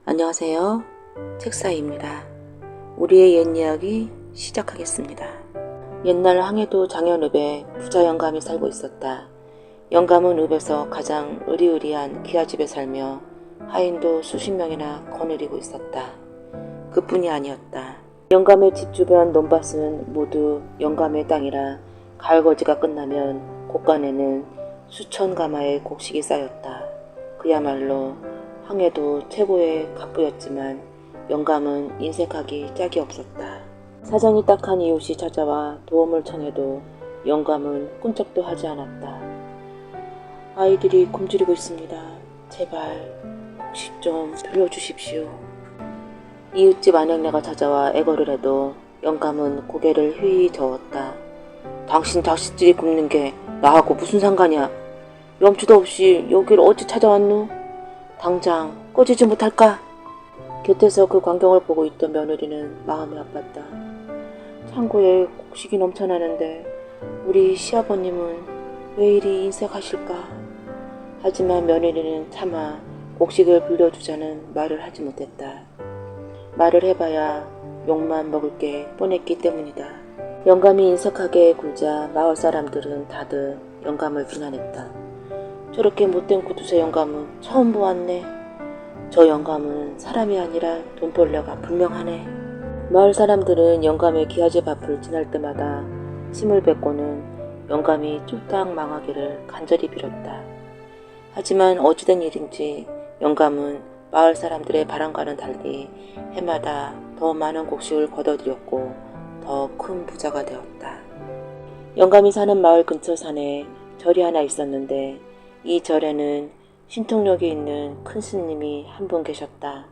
안녕하세요. 책사이입니다. 우리의 옛 이야기 시작하겠습니다. 옛날 항해도 장현읍에 부자 영감이 살고 있었다. 영감은 읍에서 가장 으리으리한 기아집에 살며 하인도 수십 명이나 거느리고 있었다. 그뿐이 아니었다. 영감의 집 주변 논밭은 모두 영감의 땅이라 가을거지가 끝나면 곳간에는 수천 가마의 곡식이 쌓였다. 그야말로 항해도 최고의 갑부였지만 영감은 인색하기 짝이 없었다. 사정이 딱한 이웃이 찾아와 도움을 청해도 영감은 꿈쩍도 하지 않았다. 아이들이 굶주리고 있습니다. 제발 곡식 좀 빌려주십시오. 이웃집 아낙네가 찾아와 애걸을 해도 영감은 고개를 휘휘 저었다. 당신 자식들이 굶는 게 나하고 무슨 상관이야. 염치도 없이 여길 어찌 찾아왔누? 당장 꺼지지 못할까? 곁에서 그 광경을 보고 있던 며느리는 마음이 아팠다. 창고에 곡식이 넘쳐나는데 우리 시아버님은 왜 이리 인색하실까? 하지만 며느리는 차마 곡식을 빌려주자는 말을 하지 못했다. 말을 해봐야 욕만 먹을 게 뻔했기 때문이다. 영감이 인색하게 굴자 마을 사람들은 다들 영감을 비난했다. 저렇게 못된 구두쇠 영감은 처음 보았네. 저 영감은 사람이 아니라 돈벌레가 분명하네. 마을 사람들은 영감의 기아집 앞을 지날 때마다 침을 뱉고는 영감이 쫄딱 망하기를 간절히 빌었다. 하지만 어찌된 일인지 영감은 마을 사람들의 바람과는 달리 해마다 더 많은 곡식을 거둬들였고 더 큰 부자가 되었다. 영감이 사는 마을 근처 산에 절이 하나 있었는데 이 절에는 신통력이 있는 큰 스님이 한 분 계셨다.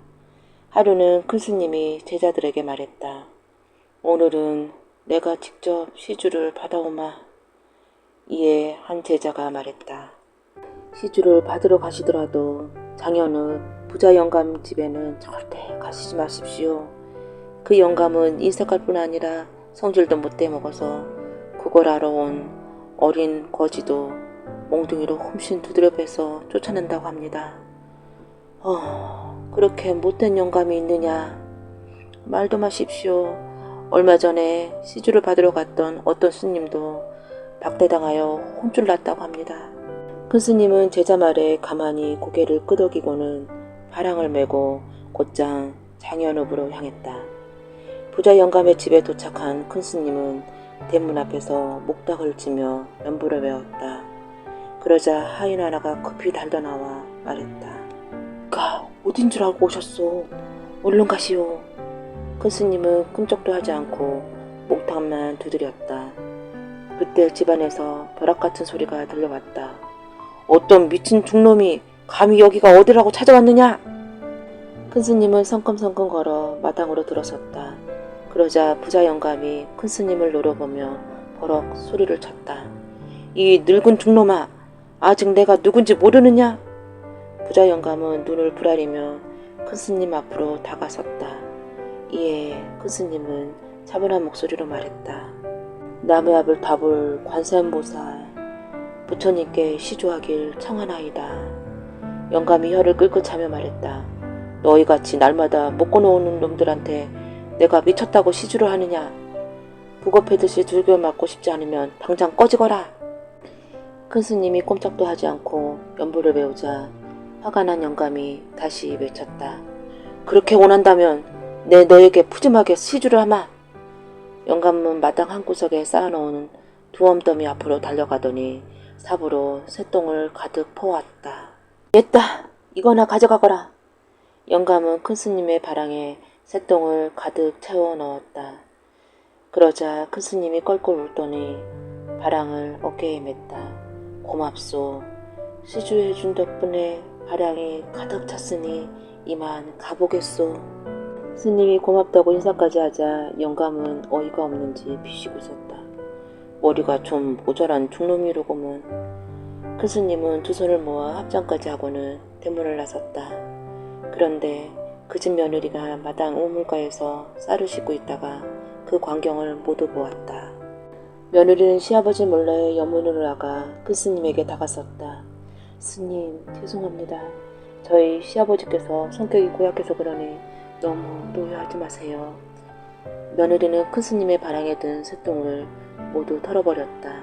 하루는 큰 스님이 제자들에게 말했다. 오늘은 내가 직접 시주를 받아오마. 이에 한 제자가 말했다. 시주를 받으러 가시더라도 장현읍 부자 영감 집에는 절대 가시지 마십시오. 그 영감은 인색할 뿐 아니라 성질도 못돼 먹어서 그걸 알아온 어린 거지도 몽둥이로 훔신 두드려 패서 쫓아낸다고 합니다. 그렇게 못된 영감이 있느냐. 말도 마십시오. 얼마 전에 시주를 받으러 갔던 어떤 스님도 박대당하여 혼쭐 났다고 합니다. 큰 스님은 제자 말에 가만히 고개를 끄덕이고는 바랑을 메고 곧장 장현읍으로 향했다. 부자 영감의 집에 도착한 큰 스님은 대문 앞에서 목닥을 치며 연부를 외웠다. 그러자 하인 하나가 급히 달려나와 말했다. 가 어딘 줄 알고 오셨소? 얼른 가시오. 큰 스님은 꿈쩍도 하지 않고 목탁만 두드렸다. 그때 집안에서 벼락같은 소리가 들려왔다. 어떤 미친 중놈이 감히 여기가 어디라고 찾아왔느냐? 큰 스님은 성큼성큼 걸어 마당으로 들어섰다. 그러자 부자 영감이 큰 스님을 노려보며 버럭 소리를 쳤다. 이 늙은 중놈아! 아직 내가 누군지 모르느냐? 부자 영감은 눈을 부라리며 큰 스님 앞으로 다가섰다. 이에 큰 스님은 차분한 목소리로 말했다. 남의 앞을 다볼 관세음보살 부처님께 시주하길 청하나이다. 영감이 혀를 끌고 차며 말했다. 너희같이 날마다 먹고 노는 놈들한테 내가 미쳤다고 시주를 하느냐? 북어패듯이 두들겨 맞고 싶지 않으면 당장 꺼지거라. 큰 스님이 꼼짝도 하지 않고 연부를 외우자 화가 난 영감이 다시 외쳤다. 그렇게 원한다면 내 너에게 푸짐하게 시주를 하마. 영감은 마당 한구석에 쌓아놓은 두엄더미 앞으로 달려가더니 삽으로 쇳똥을 가득 퍼왔다. 됐다. 이거나 가져가거라. 영감은 큰 스님의 바랑에 쇳똥을 가득 채워 넣었다. 그러자 큰 스님이 껄껄 울더니 바랑을 어깨에 맸다. 고맙소. 시주해준 덕분에 바랑이 가득 찼으니 이만 가보겠소. 스님이 고맙다고 인사까지 하자 영감은 어이가 없는지 비시고 있었다. 머리가 좀 모자란 중놈이로구먼. 큰 스님은 두 손을 모아 합장까지 하고는 대문을 나섰다. 그런데 그 집 며느리가 마당 우물가에서 쌀을 씻고 있다가 그 광경을 모두 보았다. 며느리는 시아버지 몰래 연문으로 나가 큰 스님에게 다가섰다. 스님, 죄송합니다. 저희 시아버지께서 성격이 고약해서 그러니 너무 노여하지 마세요. 며느리는 큰 스님의 바랑에 든 쇳똥을 모두 털어버렸다.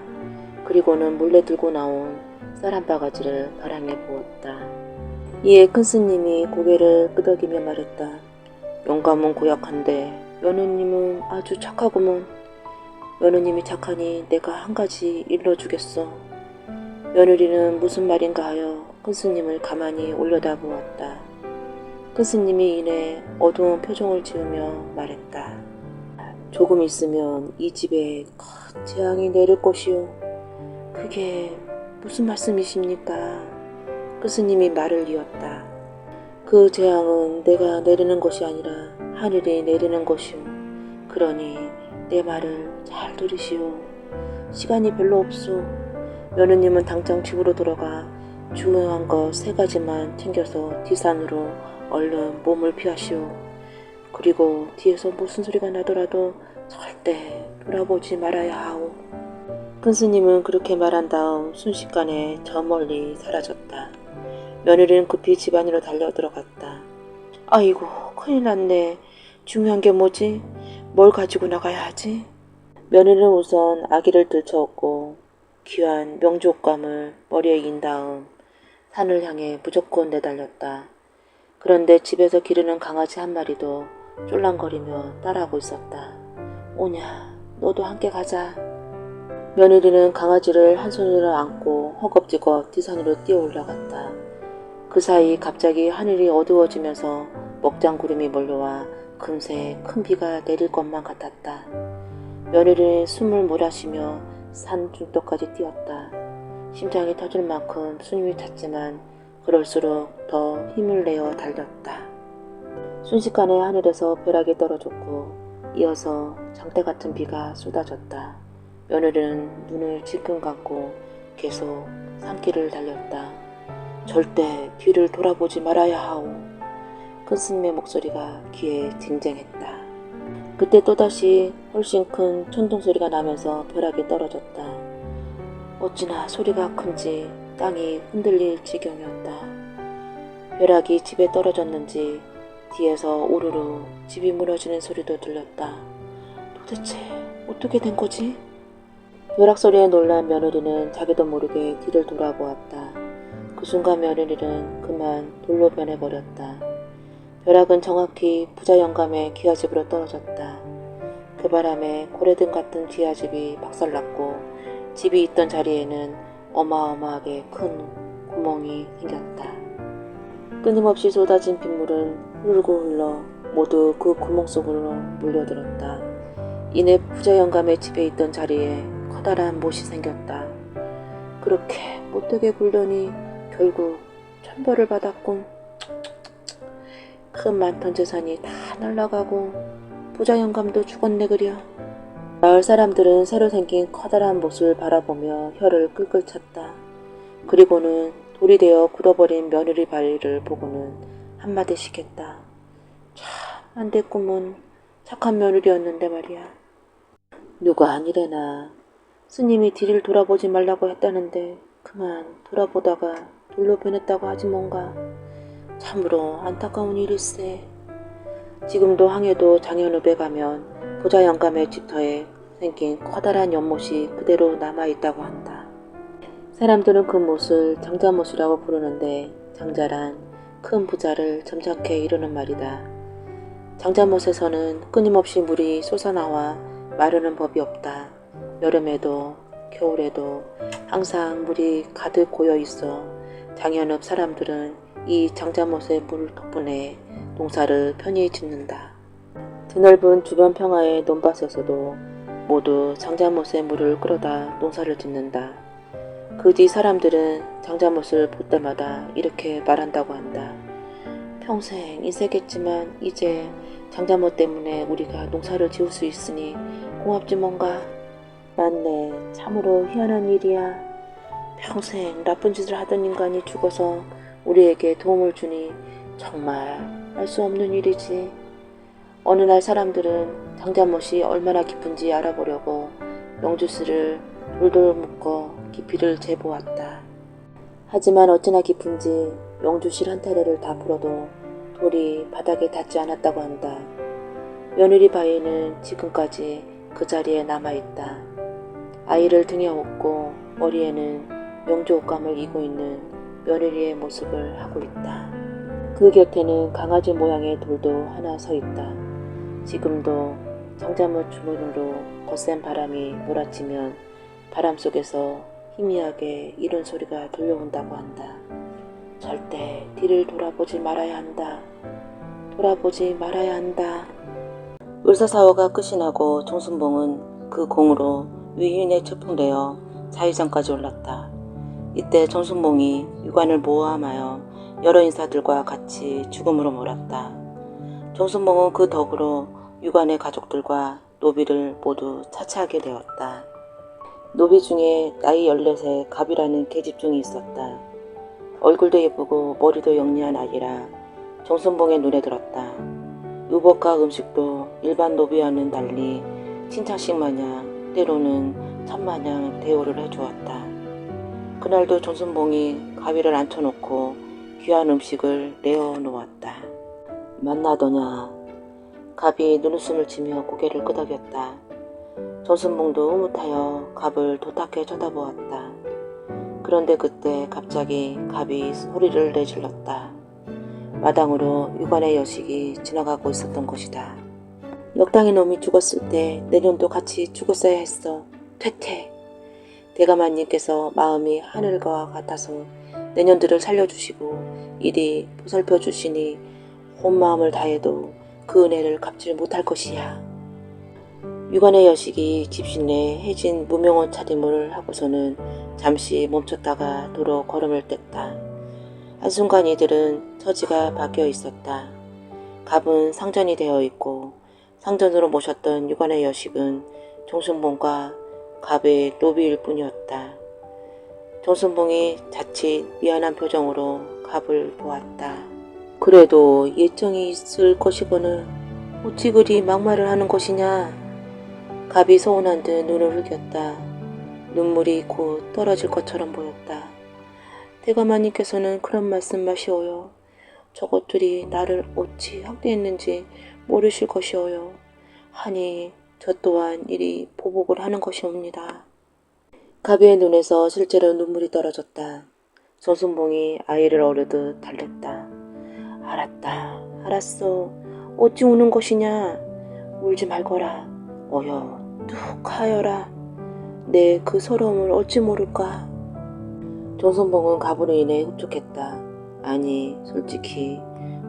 그리고는 몰래 들고 나온 쌀 한 바가지를 바랑에 부었다. 이에 큰 스님이 고개를 끄덕이며 말했다. 영감은 고약한데 며느님은 아주 착하구먼. 며느님이 착하니 내가 한 가지 일러주겠어. 며느리는 무슨 말인가 하여 큰 스님을 가만히 올려다보았다. 큰 스님이 이내 어두운 표정을 지으며 말했다. 조금 있으면 이 집에 큰 재앙이 내릴 것이오. 그게 무슨 말씀이십니까? 큰 스님이 말을 이었다. 그 재앙은 내가 내리는 것이 아니라 하늘이 내리는 것이오. 그러니 내 말을 잘 들으시오. 시간이 별로 없소. 며느님은 당장 집으로 들어가 중요한 것 3가지만 챙겨서 뒷산으로 얼른 몸을 피하시오. 그리고 뒤에서 무슨 소리가 나더라도 절대 돌아보지 말아야 하오. 큰 스님은 그렇게 말한 다음 순식간에 저 멀리 사라졌다. 며느리는 급히 집 안으로 달려 들어갔다. 아이고, 큰일 났네. 중요한 게 뭐지? 뭘 가지고 나가야 하지? 며느리는 우선 아기를 들쳐업고 귀한 명주옷감을 머리에 인 다음 산을 향해 무조건 내달렸다. 그런데 집에서 기르는 강아지 한 마리도 쫄랑거리며 따라하고 있었다. 오냐, 너도 함께 가자. 며느리는 강아지를 한 손으로 안고 허겁지겁 뒷산으로 뛰어 올라갔다. 그 사이 갑자기 하늘이 어두워지면서 먹장구름이 몰려와 금세 큰 비가 내릴 것만 같았다. 며느리는 숨을 몰아쉬며 산 중턱까지 뛰었다. 심장이 터질 만큼 숨이 찼지만 그럴수록 더 힘을 내어 달렸다. 순식간에 하늘에서 벼락이 떨어졌고 이어서 장대 같은 비가 쏟아졌다. 며느리는 눈을 질끈 감고 계속 산길을 달렸다. 절대 뒤를 돌아보지 말아야 하오. 큰 스님의 목소리가 귀에 쟁쟁했다. 그때 또다시 훨씬 큰 천둥 소리가 나면서 벼락이 떨어졌다. 어찌나 소리가 큰지 땅이 흔들릴 지경이었다. 벼락이 집에 떨어졌는지 뒤에서 우르르 집이 무너지는 소리도 들렸다. 도대체 어떻게 된 거지? 벼락 소리에 놀란 며느리는 자기도 모르게 뒤를 돌아보았다. 그 순간 며느리는 그만 돌로 변해버렸다. 벼락은 정확히 부자 영감의 기와집으로 떨어졌다. 그 바람에 고래등 같은 기와집이 박살났고 집이 있던 자리에는 어마어마하게 큰 구멍이 생겼다. 끊임없이 쏟아진 빗물은 흐르고 흘러 모두 그 구멍 속으로 몰려들었다. 이내 부자 영감의 집에 있던 자리에 커다란 못이 생겼다. 그렇게 못되게 굴더니 결국 천벌을 받았군. 큰 많던 재산이 다 날아가고 부자 영감도 죽었네 그려. 마을 사람들은 새로 생긴 커다란 못을 바라보며 혀를 끌끌 찼다. 그리고는 돌이 되어 굳어버린 며느리 발을 보고는 한마디씩 했다. 참 안됐구먼. 착한 며느리였는데 말이야. 누가 아니래나. 스님이 뒤를 돌아보지 말라고 했다는데 그만 돌아보다가 돌로 변했다고 하지 뭔가. 참으로 안타까운 일일세. 지금도 항해도 장현읍에 가면 부자 영감의 집터에 생긴 커다란 연못이 그대로 남아있다고 한다. 사람들은 그 못을 장자못이라고 부르는데 장자란 큰 부자를 점잖게 이루는 말이다. 장자못에서는 끊임없이 물이 솟아나와 마르는 법이 없다. 여름에도 겨울에도 항상 물이 가득 고여 있어 장현읍 사람들은 이 장자못의 물 덕분에 농사를 편히 짓는다. 드넓은 주변 평화의 논밭에서도 모두 장자못의 물을 끌어다 농사를 짓는다. 그 뒤 사람들은 장자못을 볼 때마다 이렇게 말한다고 한다. 평생 인색했지만 이제 장자못 때문에 우리가 농사를 지을 수 있으니 고맙지 뭔가. 맞네, 참으로 희한한 일이야. 평생 나쁜 짓을 하던 인간이 죽어서 우리에게 도움을 주니 정말 알 수 없는 일이지. 어느 날 사람들은 장자못이 얼마나 깊은지 알아보려고 명주스를 돌돌 묶어 깊이를 재보았다. 하지만 어찌나 깊은지 명주실 한 타래를 다 풀어도 돌이 바닥에 닿지 않았다고 한다. 며느리 바위는 지금까지 그 자리에 남아있다. 아이를 등에 업고 머리에는 명주 옷감을 이고 있는 며느리의 모습을 하고 있다. 그 곁에는 강아지 모양의 돌도 하나 서 있다. 지금도 정자문 주문으로 거센 바람이 몰아치면 바람 속에서 희미하게 이런 소리가 들려온다고 한다. 절대 뒤를 돌아보지 말아야 한다. 돌아보지 말아야 한다. 을사사화가 끝이 나고 정순봉은 그 공으로 위인에 처풍되어 자위장까지 올랐다. 이때 정순봉이 유관을 모함하여 여러 인사들과 같이 죽음으로 몰았다. 정순봉은 그 덕으로 유관의 가족들과 노비를 모두 차치하게 되었다. 노비 중에 나이 14세 갑이라는 계집종이 있었다. 얼굴도 예쁘고 머리도 영리한 아이라 정순봉의 눈에 들었다. 의복과 음식도 일반 노비와는 달리 친창식 마냥 때로는 천마냥 대우를 해주었다. 그날도 정순봉이 가위를 앉혀놓고 귀한 음식을 내어놓았다. 만나더냐. 갑이 눈웃음을 치며 고개를 끄덕였다. 정순봉도 흐뭇하여 갑을 도탁해 쳐다보았다. 그런데 그때 갑자기 갑이 소리를 내질렀다. 마당으로 유관의 여식이 지나가고 있었던 것이다. 역당의 놈이 죽었을 때 내년도 같이 죽었어야 했어. 퇴퇴. 대감마님께서 마음이 하늘과 같아서 내년들을 살려주시고 이리 보살펴 주시니 온 마음을 다해도 그 은혜를 갚지 못할 것이야. 유관의 여식이 집신내 해진 무명한 차림을 하고서는 잠시 멈췄다가 도로 걸음을 뗐다. 한순간 이들은 처지가 바뀌어 있었다. 갑은 상전이 되어 있고 상전으로 모셨던 유관의 여식은 정순봉과 갑의 노비일 뿐이었다. 정순봉이 자칫 미안한 표정으로 갑을 보았다. 그래도 예정이 있을 것이거늘 어찌 그리 막말을 하는 것이냐. 갑이 서운한 듯 눈을 흘겼다. 눈물이 곧 떨어질 것처럼 보였다. 대감마님께서는 그런 말씀 마시오요. 저것들이 나를 어찌 학대했는지 모르실 것이오요. 하니 저 또한 이리 보복을 하는 것이옵니다. 갑의 눈에서 실제로 눈물이 떨어졌다. 정순봉이 아이를 어르듯 달랬다. 알았다. 알았어. 어찌 우는 것이냐. 울지 말거라. 어여 뚝 하여라. 내 그 서러움을 어찌 모를까. 정순봉은 갑으로 인해 흡족했다. 아니 솔직히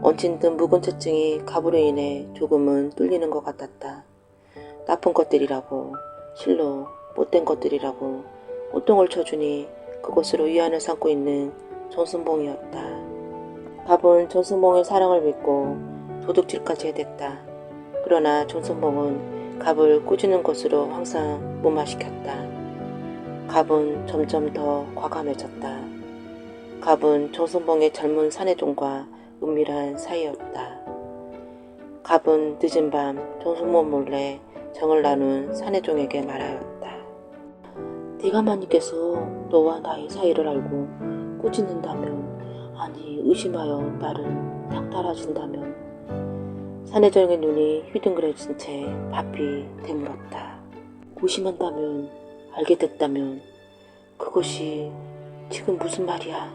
얹힌 듯 묵은 채증이 갑으로 인해 조금은 뚫리는 것 같았다. 나쁜 것들이라고 실로 못된 것들이라고 호통을 쳐주니 그것으로 위안을 삼고 있는 정순봉이었다. 갑은 정순봉의 사랑을 믿고 도둑질까지 해댔다. 그러나 정순봉은 갑을 꾸짖는 것으로 항상 무마시켰다. 갑은 점점 더 과감해졌다. 갑은 정순봉의 젊은 사내종과 은밀한 사이였다. 갑은 늦은 밤 정순봉 몰래 정을 나눈 사내종에게 말하였다. 대감마님께서 너와 나의 사이를 알고 꾸짖는다면, 아니 의심하여 나를 닥달하신다면. 사내종의 눈이 휘둥그레진 채 바삐 되물었다. 의심한다면, 알게 됐다면 그것이 지금 무슨 말이야.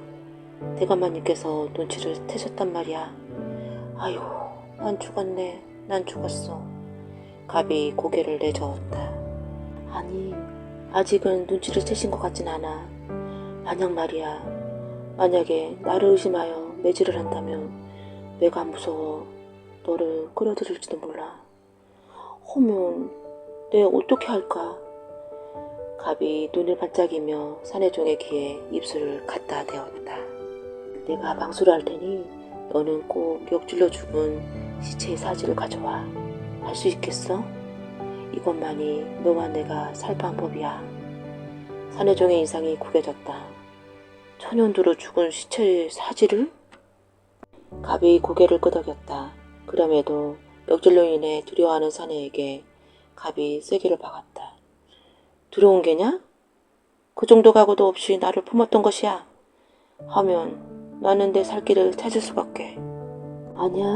대감마님께서 눈치를 채셨단 말이야. 아이고 난 죽었네. 난 죽었어. 갑이 고개를 내저었다. 아니 아직은 눈치를 채신 것 같진 않아. 만약 말이야. 만약에 나를 의심하여 매질을 한다면 내가 무서워 너를 끌어들일지도 몰라. 허면 내 어떻게 할까. 갑이 눈을 반짝이며 사내종의 귀에 입술을 갖다 대었다. 내가 방수를 할 테니 너는 꼭 역줄로 죽은 시체의 사지를 가져와. 할 수 있겠어? 이것만이 너와 내가 살 방법이야. 사내종의 인상이 구겨졌다. 천연두로 죽은 시체의 사지를? 갑이 고개를 끄덕였다. 그럼에도 역질로 인해 두려워하는 사내에게 갑이 세게를 박았다. 들어온 게냐? 그 정도 각오도 없이 나를 품었던 것이야. 하면 나는 내 살 길을 찾을 수밖에. 아니야,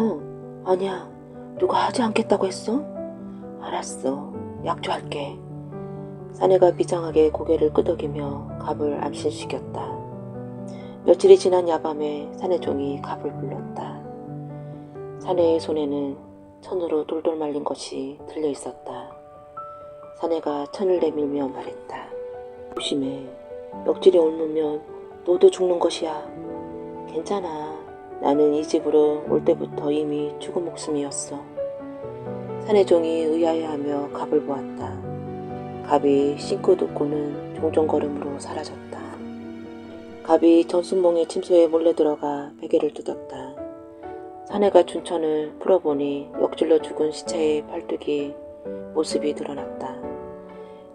아니야. 누가 하지 않겠다고 했어? 알았어. 약조할게. 사내가 비장하게 고개를 끄덕이며 갑을 암신시켰다. 며칠이 지난 야밤에 사내종이 갑을 불렀다. 사내의 손에는 천으로 돌돌 말린 것이 들려 있었다. 사내가 천을 내밀며 말했다. 조심해. 역질이 옮으면 너도 죽는 것이야. 괜찮아. 나는 이 집으로 올 때부터 이미 죽은 목숨이었어. 사내종이 의아해하며 갑을 보았다. 갑이 싱긋 웃고는 종종걸음으로 사라졌다. 갑이 전순봉의 침소에 몰래 들어가 베개를 뜯었다. 사내가 준 천을 풀어보니 역질로 죽은 시체의 팔뚝이 모습이 드러났다.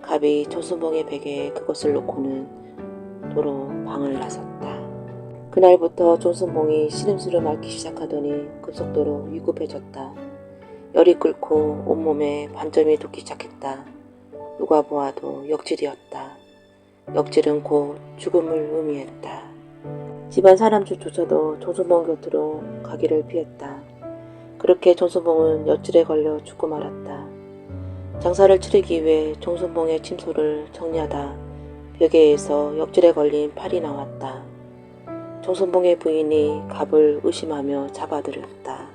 갑이 전순봉의 베개에 그것을 놓고는 도로 방을 나섰다. 그날부터 전순봉이 신음수를 앓기 시작하더니 급속도로 위급해졌다. 열이 끓고 온몸에 반점이 돋기 시작했다. 누가 보아도 역질이었다. 역질은 곧 죽음을 의미했다. 집안 사람들조차도 전순봉 곁으로 가기를 피했다. 그렇게 전순봉은 역질에 걸려 죽고 말았다. 장사를 치르기 위해 전순봉의 침소를 정리하다 벽에서 역질에 걸린 팔이 나왔다. 전순봉의 부인이 갑을 의심하며 잡아들였다.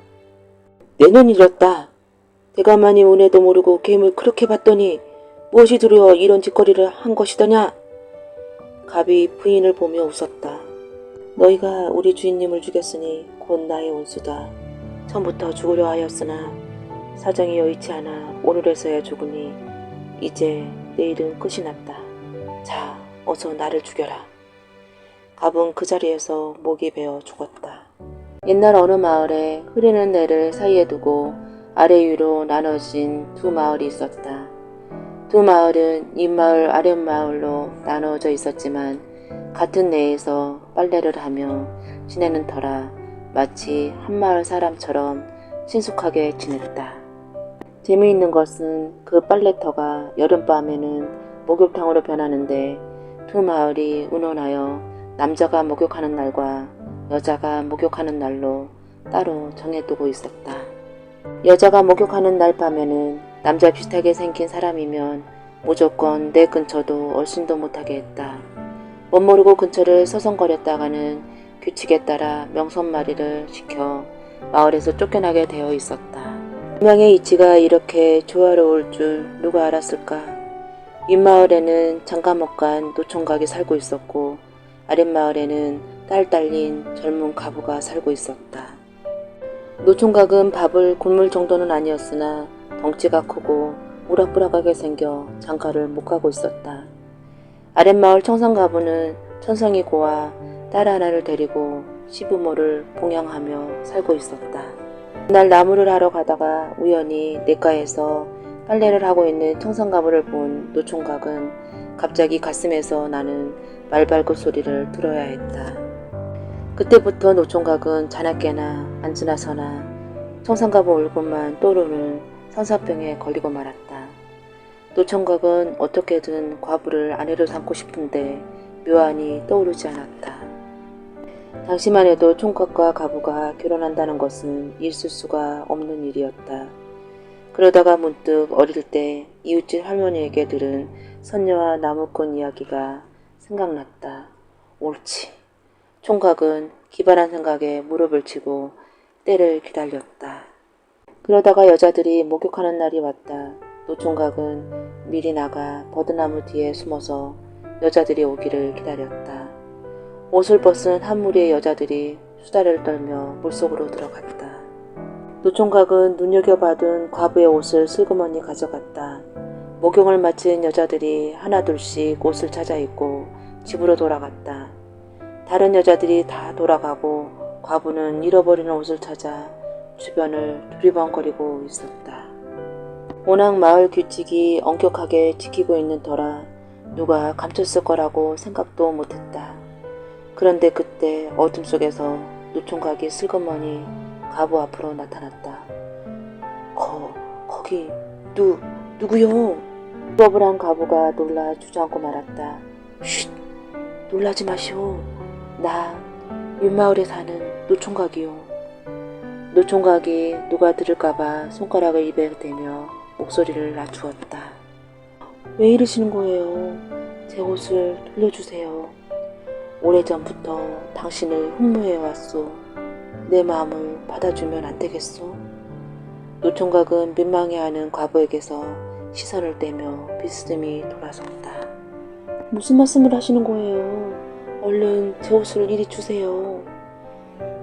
내 눈이 잃었다. 대가마니 운에도 모르고 겜을 그렇게 봤더니 무엇이 두려워 이런 짓거리를 한 것이더냐. 갑이 부인을 보며 웃었다. 너희가 우리 주인님을 죽였으니 곧 나의 원수다. 처음부터 죽으려 하였으나 사정이 여의치 않아 오늘에서야 죽으니 이제 내일은 끝이 났다. 자, 어서 나를 죽여라. 갑은 그 자리에서 목이 베어 죽었다. 옛날 어느 마을에 흐르는 내를 사이에 두고 아래 위로 나눠진 두 마을이 있었다. 두 마을은 윗마을 아랫마을로 나눠져 있었지만 같은 내에서 빨래를 하며 지내는 터라 마치 한 마을 사람처럼 친숙하게 지냈다. 재미있는 것은 그 빨래터가 여름밤에는 목욕탕으로 변하는데 두 마을이 의논하여 남자가 목욕하는 날과 여자가 목욕하는 날로 따로 정해두고 있었다. 여자가 목욕하는 날 밤에는 남자 비슷하게 생긴 사람이면 무조건 내 근처도 얼씬도 못하게 했다. 못 모르고 근처를 서성거렸다가는 규칙에 따라 명선마리를 시켜 마을에서 쫓겨나게 되어 있었다. 운명의 이치가 이렇게 조화로울 줄 누가 알았을까? 윗마을에는 장가못간 노총각이 살고 있었고 아랫마을에는 딸 딸린 젊은 가부가 살고 있었다. 노총각은 밥을 굶을 정도는 아니었으나 덩치가 크고 우락부락하게 생겨 장가를 못 가고 있었다. 아랫마을 청산가부는 천성이 고와 딸 하나를 데리고 시부모를 봉양하며 살고 있었다. 그날 나무를 하러 가다가 우연히 냇가에서 빨래를 하고 있는 청산가부를 본 노총각은 갑자기 가슴에서 나는 말발굽 소리를 들어야 했다. 그때부터 노총각은 자나깨나 앉으나 서나 청산가부 얼굴만 떠오르는 산사병에 걸리고 말았다. 노총각은 어떻게든 과부를 아내로 삼고 싶은데 묘안이 떠오르지 않았다. 당시만 해도 총각과 가부가 결혼한다는 것은 있을 수가 없는 일이었다. 그러다가 문득 어릴 때 이웃집 할머니에게 들은 선녀와 나무꾼 이야기가 생각났다. 옳지. 총각은 기발한 생각에 무릎을 치고 때를 기다렸다. 그러다가 여자들이 목욕하는 날이 왔다. 노총각은 미리 나가 버드나무 뒤에 숨어서 여자들이 오기를 기다렸다. 옷을 벗은 한 무리의 여자들이 수다를 떨며 물속으로 들어갔다. 노총각은 눈여겨받은 과부의 옷을 슬그머니 가져갔다. 목욕을 마친 여자들이 하나둘씩 옷을 찾아 입고 집으로 돌아갔다. 다른 여자들이 다 돌아가고 과부는 잃어버린 옷을 찾아 주변을 두리번거리고 있었다. 워낙 마을 규칙이 엄격하게 지키고 있는 터라 누가 감췄을 거라고 생각도 못했다. 그런데 그때 어둠 속에서 노총각이 슬그머니 가부 앞으로 나타났다. 거기 누구요? 수업을 한 가부가 놀라 주저앉고 말았다. 쉿! 놀라지 마시오. 나 윗마을에 사는 노총각이요. 노총각이 누가 들을까봐 손가락을 입에 대며 목소리를 낮추었다. 왜 이러시는 거예요? 제 옷을 돌려주세요. 오래전부터 당신을 흠모해왔소. 내 마음을 받아주면 안 되겠소? 노총각은 민망해하는 과부에게서 시선을 떼며 비스듬히 돌아섰다. 무슨 말씀을 하시는 거예요? 얼른 제 옷을 이리 주세요.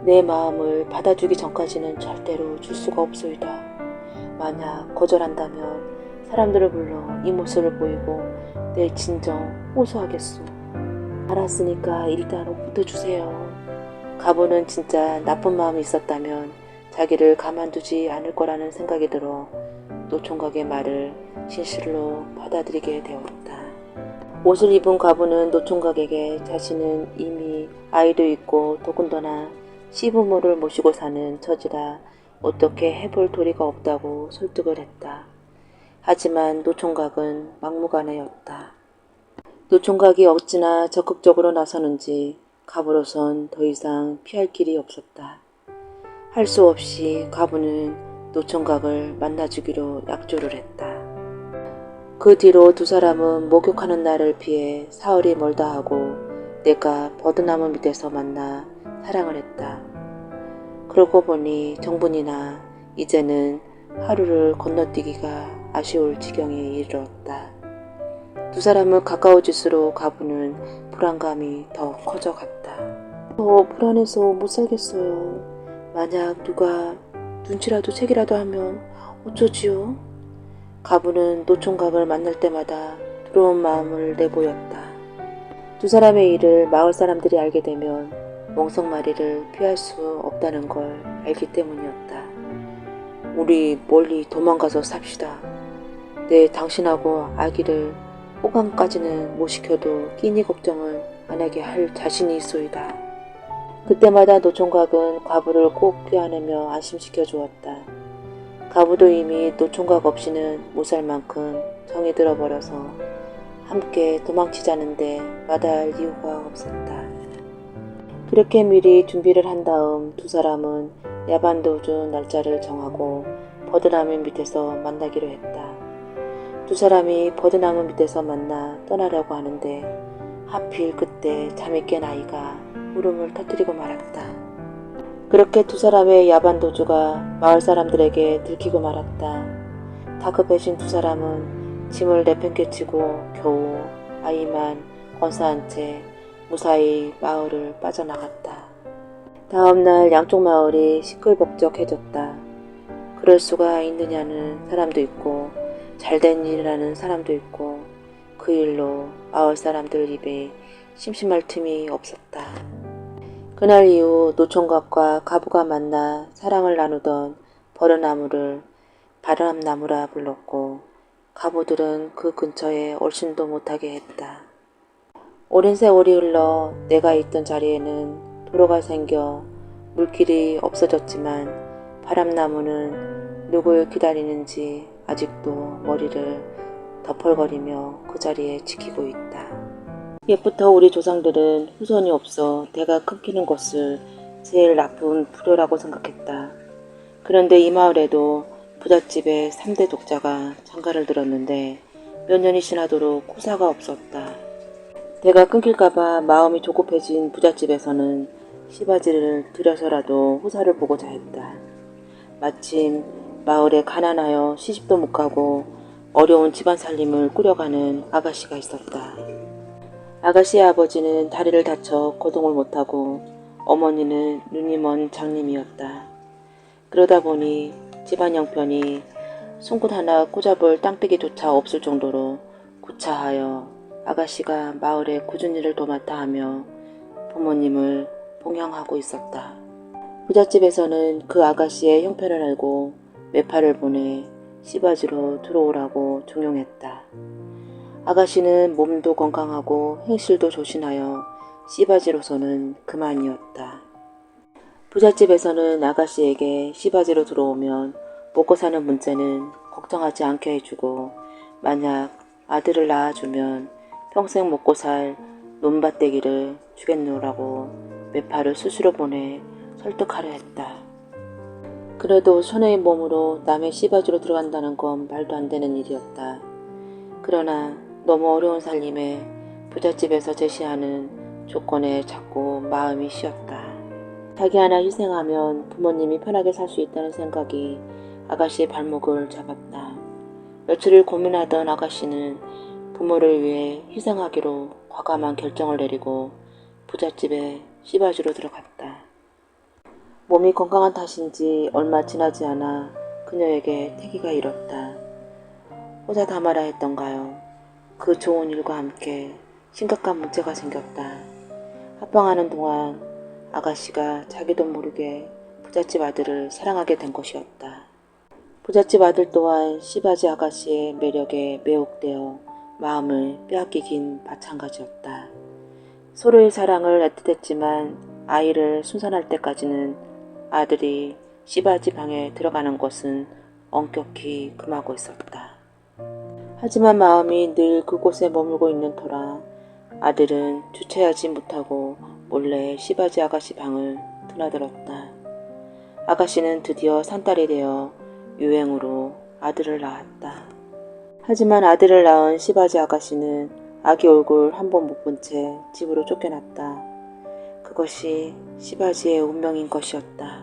내 마음을 받아주기 전까지는 절대로 줄 수가 없소이다. 만약 거절한다면 사람들을 불러 이 모습을 보이고 내 진정 호소하겠소. 알았으니까 일단 옷부터 주세요. 가부는 진짜 나쁜 마음이 있었다면 자기를 가만두지 않을 거라는 생각이 들어 노총각의 말을 진실로 받아들이게 되었다. 옷을 입은 과부는 노총각에게 자신은 이미 아이도 있고 더군다나 시부모를 모시고 사는 처지라 어떻게 해볼 도리가 없다고 설득을 했다. 하지만 노총각은 막무가내였다. 노총각이 어찌나 적극적으로 나서는지 과부로선 더 이상 피할 길이 없었다. 할 수 없이 과부는 노총각을 만나주기로 약조를 했다. 그 뒤로 두 사람은 목욕하는 날을 피해 사흘이 멀다 하고 내가 버드나무 밑에서 만나 사랑을 했다. 그러고 보니 정분이나 이제는 하루를 건너뛰기가 아쉬울 지경에 이르렀다. 두 사람은 가까워질수록 가부는 불안감이 더 커져갔다. 더 불안해서 못 살겠어요. 만약 누가 눈치라도 채기라도 하면 어쩌지요? 가부는 노총각을 만날 때마다 두려운 마음을 내보였다. 두 사람의 일을 마을 사람들이 알게 되면 멍석마리를 피할 수 없다는 걸 알기 때문이었다. 우리 멀리 도망가서 삽시다. 내 당신하고 아기를 호강까지는 못 시켜도 끼니 걱정을 안 하게 할 자신이 있소이다. 그때마다 노총각은 과부를 꼭 껴안으며 안심시켜 주었다. 과부도 이미 노총각 없이는 못 살 만큼 정이 들어버려서 함께 도망치자는데 마다할 이유가 없었다. 그렇게 미리 준비를 한 다음 두 사람은 야반도주 날짜를 정하고 버드나무 밑에서 만나기로 했다. 두 사람이 버드나무 밑에서 만나 떠나려고 하는데 하필 그때 잠이 깬 아이가 울음을 터뜨리고 말았다. 그렇게 두 사람의 야반도주가 마을 사람들에게 들키고 말았다. 다급해진 두 사람은 짐을 내팽개치고 겨우 아이만 건사한 채 무사히 마을을 빠져나갔다. 다음날 양쪽 마을이 시끌벅적해졌다. 그럴 수가 있느냐는 사람도 있고 잘된 일이라는 사람도 있고 그 일로 마을 사람들 입에 심심할 틈이 없었다. 그날 이후 노총각과 가부가 만나 사랑을 나누던 버드나무를 바람나무라 불렀고 가부들은 그 근처에 얼씬도 못하게 했다. 오랜 세월이 흘러 내가 있던 자리에는 도로가 생겨 물길이 없어졌지만 바람나무는 누굴 기다리는지 아직도 머리를 덮얼거리며 그 자리에 지키고 있다. 옛부터 우리 조상들은 후손이 없어 대가 끊기는 것을 제일 나쁜 불효라고 생각했다. 그런데 이 마을에도 부잣집의 3대 독자가 장가를 들었는데 몇 년이 지나도록 후사가 없었다. 대가 끊길까봐 마음이 조급해진 부잣집에서는 시바지를 들여서라도 후사를 보고자 했다. 마침 마을에 가난하여 시집도 못 가고 어려운 집안 살림을 꾸려가는 아가씨가 있었다. 아가씨의 아버지는 다리를 다쳐 거동을 못하고 어머니는 눈이 먼 장님이었다. 그러다 보니 집안 형편이 송곳 하나 꽂아볼 땅떼기조차 없을 정도로 구차하여 아가씨가 마을의 굳은 일을 도맡아 하며 부모님을 봉양하고 있었다. 부잣집에서는 그 아가씨의 형편을 알고 매파를 보내 시바지로 들어오라고 종용했다. 아가씨는 몸도 건강하고 행실도 조신하여 시바지로서는 그만이었다. 부잣집에서는 아가씨에게 시바지로 들어오면 먹고 사는 문제는 걱정하지 않게 해주고 만약 아들을 낳아주면 평생 먹고 살 논밭대기를 주겠노라고 매파를 스스로 보내 설득하려 했다. 그래도 손해의 몸으로 남의 씨바지로 들어간다는 건 말도 안 되는 일이었다. 그러나 너무 어려운 살림에 부잣집에서 제시하는 조건에 자꾸 마음이 씌었다. 자기 하나 희생하면 부모님이 편하게 살 수 있다는 생각이 아가씨의 발목을 잡았다. 며칠을 고민하던 아가씨는 부모를 위해 희생하기로 과감한 결정을 내리고 부잣집에 씨바지로 들어갔다. 몸이 건강한 탓인지 얼마 지나지 않아 그녀에게 태기가 일었다. 호자다마라 했던가요. 그 좋은 일과 함께 심각한 문제가 생겼다. 합방하는 동안 아가씨가 자기도 모르게 부잣집 아들을 사랑하게 된 것이었다. 부잣집 아들 또한 씨바지 아가씨의 매력에 매혹되어 마음을 빼앗기긴 마찬가지였다. 서로의 사랑을 애틋했지만 아이를 순산할 때까지는 아들이 씨바지 방에 들어가는 것은 엄격히 금하고 있었다. 하지만 마음이 늘 그곳에 머물고 있는 터라 아들은 주체하지 못하고 몰래 씨바지 아가씨 방을 드나들었다. 아가씨는 드디어 산딸이 되어 유행으로 아들을 낳았다. 하지만 아들을 낳은 씨바지 아가씨는 아기 얼굴 한 번 못 본 채 집으로 쫓겨났다. 그것이 씨바지의 운명인 것이었다.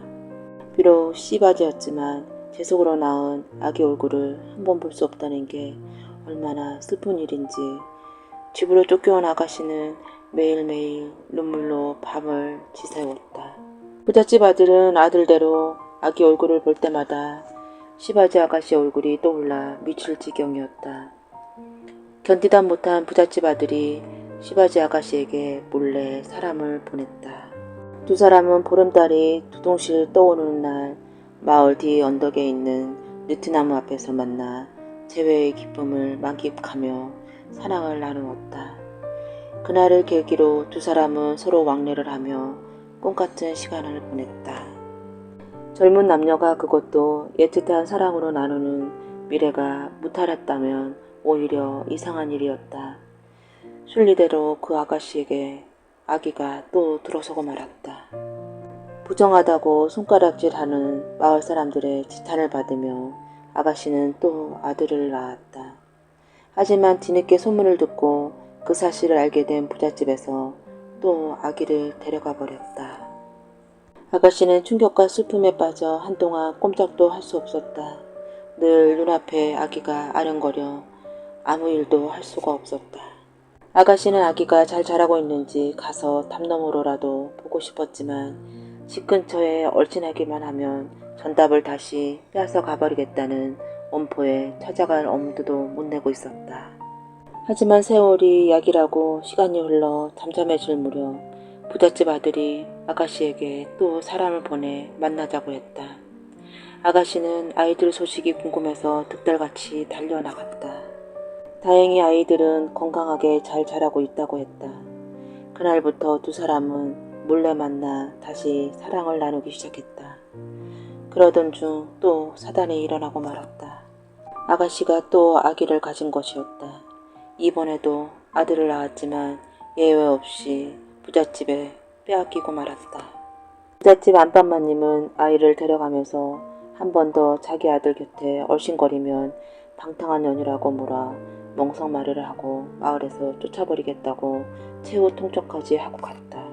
비록 씨바지였지만 제 속으로 낳은 아기 얼굴을 한 번 볼 수 없다는 게 얼마나 슬픈 일인지 집으로 쫓겨온 아가씨는 매일매일 눈물로 밤을 지새웠다. 부잣집 아들은 아들대로 아기 얼굴을 볼 때마다 씨바지 아가씨 얼굴이 떠올라 미칠 지경이었다. 견디다 못한 부잣집 아들이 씨바지 아가씨에게 몰래 사람을 보냈다. 두 사람은 보름달이 두둥실 떠오르는 날 마을 뒤 언덕에 있는 느티나무 앞에서 만나 재회의 기쁨을 만끽하며 사랑을 나누었다. 그날을 계기로 두 사람은 서로 왕래를 하며 꿈같은 시간을 보냈다. 젊은 남녀가 그것도 애틋한 사랑으로 나누는 미래가 무탈했다면 오히려 이상한 일이었다. 순리대로 그 아가씨에게 아기가 또 들어서고 말았다. 부정하다고 손가락질하는 마을 사람들의 지탄을 받으며 아가씨는 또 아들을 낳았다. 하지만 뒤늦게 소문을 듣고 그 사실을 알게 된 부잣집에서 또 아기를 데려가 버렸다. 아가씨는 충격과 슬픔에 빠져 한동안 꼼짝도 할 수 없었다. 늘 눈앞에 아기가 아른거려 아무 일도 할 수가 없었다. 아가씨는 아기가 잘 자라고 있는지 가서 담 너머로라도 보고 싶었지만 집 근처에 얼씬하기만 하면 전답을 다시 빼앗아 가버리겠다는 엄포에 찾아갈 엄두도 못 내고 있었다. 하지만 세월이 약이라고 시간이 흘러 잠잠해질 무렵 부잣집 아들이 아가씨에게 또 사람을 보내 만나자고 했다. 아가씨는 아이들 소식이 궁금해서 득달같이 달려나갔다. 다행히 아이들은 건강하게 잘 자라고 있다고 했다. 그날부터 두 사람은 몰래 만나 다시 사랑을 나누기 시작했다. 그러던 중 또 사단이 일어나고 말았다. 아가씨가 또 아기를 가진 것이었다. 이번에도 아들을 낳았지만 예외 없이 부잣집에 빼앗기고 말았다. 부잣집 안방마님은 아이를 데려가면서 한 번 더 자기 아들 곁에 얼씬거리면 방탕한 년이라고 몰아 멍석마리를 하고 마을에서 쫓아버리겠다고 최후 통첩까지 하고 갔다.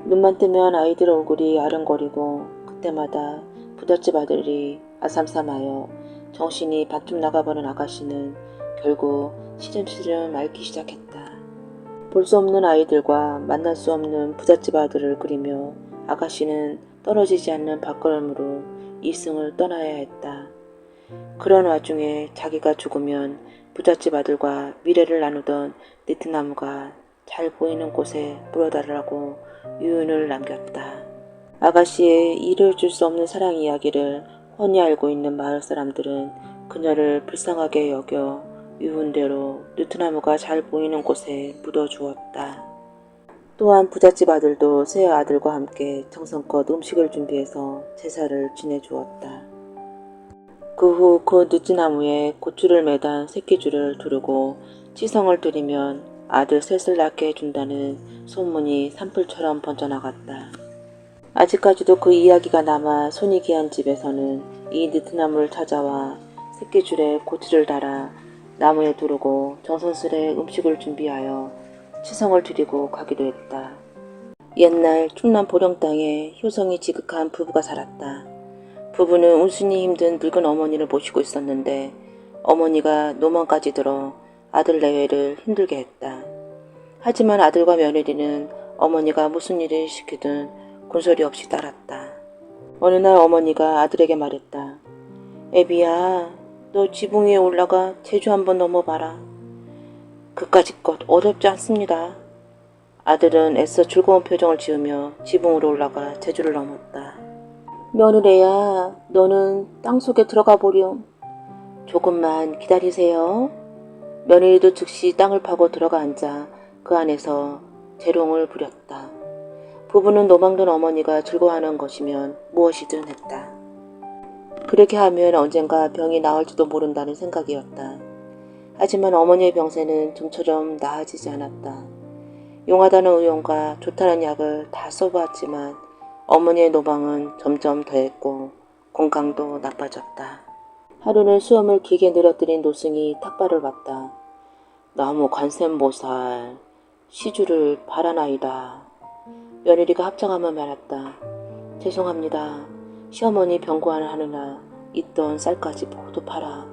눈만 뜨면 아이들 얼굴이 아른거리고 그때마다 부잣집 아들이 아삼삼하여 정신이 반쯤 나가버린 아가씨는 결국 시름시름 앓기 시작했다. 볼 수 없는 아이들과 만날 수 없는 부잣집 아들을 그리며 아가씨는 떨어지지 않는 발걸음으로 이승을 떠나야 했다. 그런 와중에 자기가 죽으면 부잣집 아들과 미래를 나누던 니트나무가 잘 보이는 곳에 물어달라고 유언을 남겼다. 아가씨의 이를 줄 수 없는 사랑 이야기를 훤히 알고 있는 마을 사람들은 그녀를 불쌍하게 여겨 유언대로 느티나무가 잘 보이는 곳에 묻어주었다. 또한 부잣집 아들도 새 아들과 함께 정성껏 음식을 준비해서 제사를 지내주었다. 그 후 그 느티나무에 고추를 매단 새끼줄을 두르고 치성을 드리면 아들 셋을 낳게 해준다는 소문이 산불처럼 번져나갔다. 아직까지도 그 이야기가 남아 손이 귀한 집에서는 이 느티나무를 찾아와 새끼줄에 고치를 달아 나무에 두르고 정성스레 음식을 준비하여 치성을 드리고 가기도 했다. 옛날 충남 보령 땅에 효성이 지극한 부부가 살았다. 부부는 운순이 힘든 늙은 어머니를 모시고 있었는데 어머니가 노망까지 들어 아들 내외를 힘들게 했다. 하지만 아들과 며느리는 어머니가 무슨 일을 시키든 군소리 없이 따랐다. 어느 날 어머니가 아들에게 말했다. 애비야, 너 지붕 위에 올라가 제주 한번 넘어봐라. 그까짓 것 어렵지 않습니다. 아들은 애써 즐거운 표정을 지으며 지붕으로 올라가 제주를 넘었다. 며느리야, 너는 땅속에 들어가 보렴. 조금만 기다리세요. 며느리도 즉시 땅을 파고 들어가 앉아 그 안에서 재롱을 부렸다. 부부는 노망든 어머니가 즐거워하는 것이면 무엇이든 했다. 그렇게 하면 언젠가 병이 나을지도 모른다는 생각이었다. 하지만 어머니의 병세는 좀처럼 나아지지 않았다. 용하다는 의용과 좋다는 약을 다 써보았지만 어머니의 노방은 점점 더했고 건강도 나빠졌다. 하루는 수염을 길게 늘어뜨린 노승이 탁발을 받다. 너무 관세음보살 시주를 바라나이다. 며느리가 합장하며 말했다. 죄송합니다. 시어머니 병고안을 하느라 있던 쌀까지 모두 팔아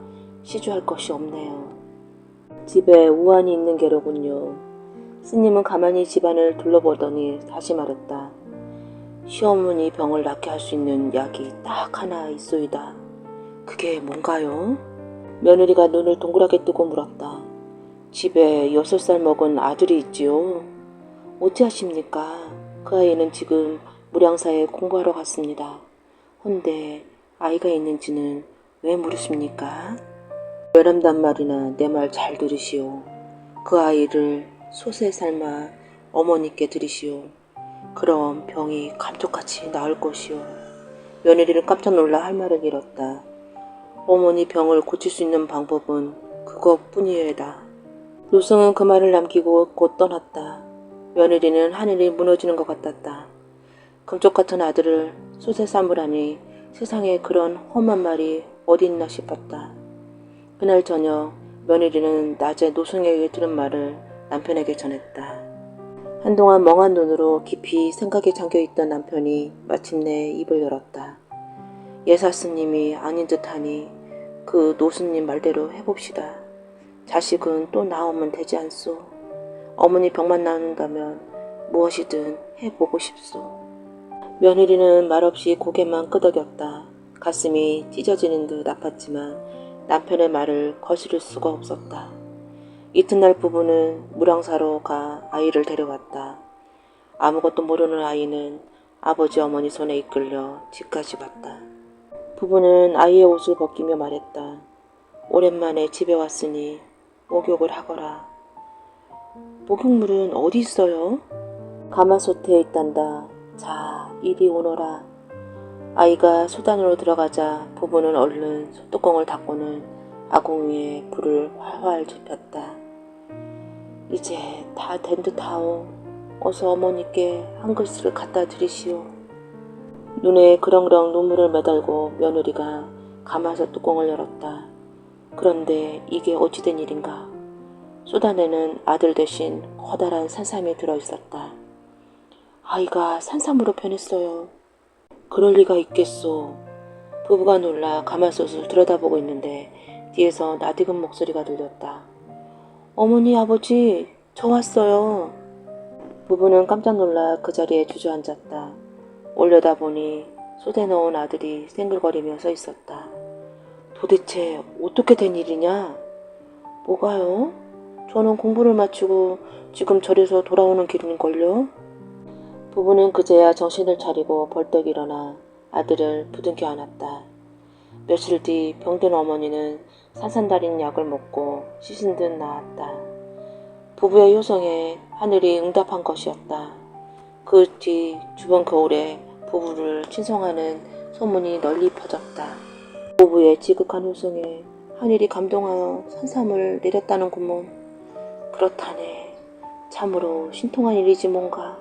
시주할 것이 없네요. 집에 우환이 있는 게로군요. 스님은 가만히 집안을 둘러보더니 다시 말했다. 시어머니 병을 낫게 할 수 있는 약이 딱 하나 있소이다. 그게 뭔가요? 며느리가 눈을 동그랗게 뜨고 물었다. 집에 6살 먹은 아들이 있지요. 어찌하십니까? 그 아이는 지금 무량사에 공부하러 갔습니다. 헌데 아이가 있는지는 왜 물으십니까? 외람단 말이나 내 말 잘 들으시오. 그 아이를 솥에 삶아 어머니께 드리시오. 그럼 병이 감쪽같이 나을 것이오. 며느리는 깜짝 놀라 할 말을 잃었다. 어머니 병을 고칠 수 있는 방법은 그것뿐이에다. 노승은 그 말을 남기고 곧 떠났다. 며느리는 하늘이 무너지는 것 같았다. 금쪽 같은 아들을 솥에 삶으라니 세상에 그런 험한 말이 어디 있나 싶었다. 그날 저녁 며느리는 낮에 노승에게 들은 말을 남편에게 전했다. 한동안 멍한 눈으로 깊이 생각에 잠겨있던 남편이 마침내 입을 열었다. 예사 스님이 아닌 듯하니 그 노스님 말대로 해봅시다. 자식은 또 나오면 되지 않소. 어머니 병만 나는다면 무엇이든 해보고 싶소. 며느리는 말없이 고개만 끄덕였다. 가슴이 찢어지는 듯 아팠지만 남편의 말을 거스를 수가 없었다. 이튿날 부부는 무량사로 가 아이를 데려왔다. 아무것도 모르는 아이는 아버지 어머니 손에 이끌려 집까지 갔다. 부부는 아이의 옷을 벗기며 말했다. 오랜만에 집에 왔으니 목욕을 하거라. 목욕물은 어디 있어요? 가마솥에 있단다. 자, 이리 오너라. 아이가 소단으로 들어가자 부부는 얼른 소뚜껑을 닫고는 아궁 위에 불을 활활 지폈다. 이제 다 된 듯하오. 어서 어머니께 한 그릇을 갖다 드리시오. 눈에 그렁그렁 눈물을 매달고 며느리가 가마솥 뚜껑을 열었다. 그런데 이게 어찌된 일인가. 쏟아내는 아들 대신 커다란 산삼이 들어있었다. 아이가 산삼으로 변했어요. 그럴 리가 있겠소. 부부가 놀라 가마솥을 들여다보고 있는데 뒤에서 나디금 목소리가 들렸다. 어머니 아버지 저 왔어요. 부부는 깜짝 놀라 그 자리에 주저앉았다. 올려다보니 솥에 넣은 아들이 생글거리며 서 있었다. 도대체 어떻게 된 일이냐? 뭐가요? 저는 공부를 마치고 지금 절에서 돌아오는 길인걸요? 부부는 그제야 정신을 차리고 벌떡 일어나 아들을 부둥켜 안았다. 며칠 뒤 병든 어머니는 산산달인 약을 먹고 씻은 듯 나았다. 부부의 효성에 하늘이 응답한 것이었다. 그 뒤 주변 겨울에 부부를 친송하는 소문이 널리 퍼졌다. 부부의 지극한 효성에 하늘이 감동하여 산삼을 내렸다는구먼. 그렇다네. 참으로 신통한 일이지 뭔가.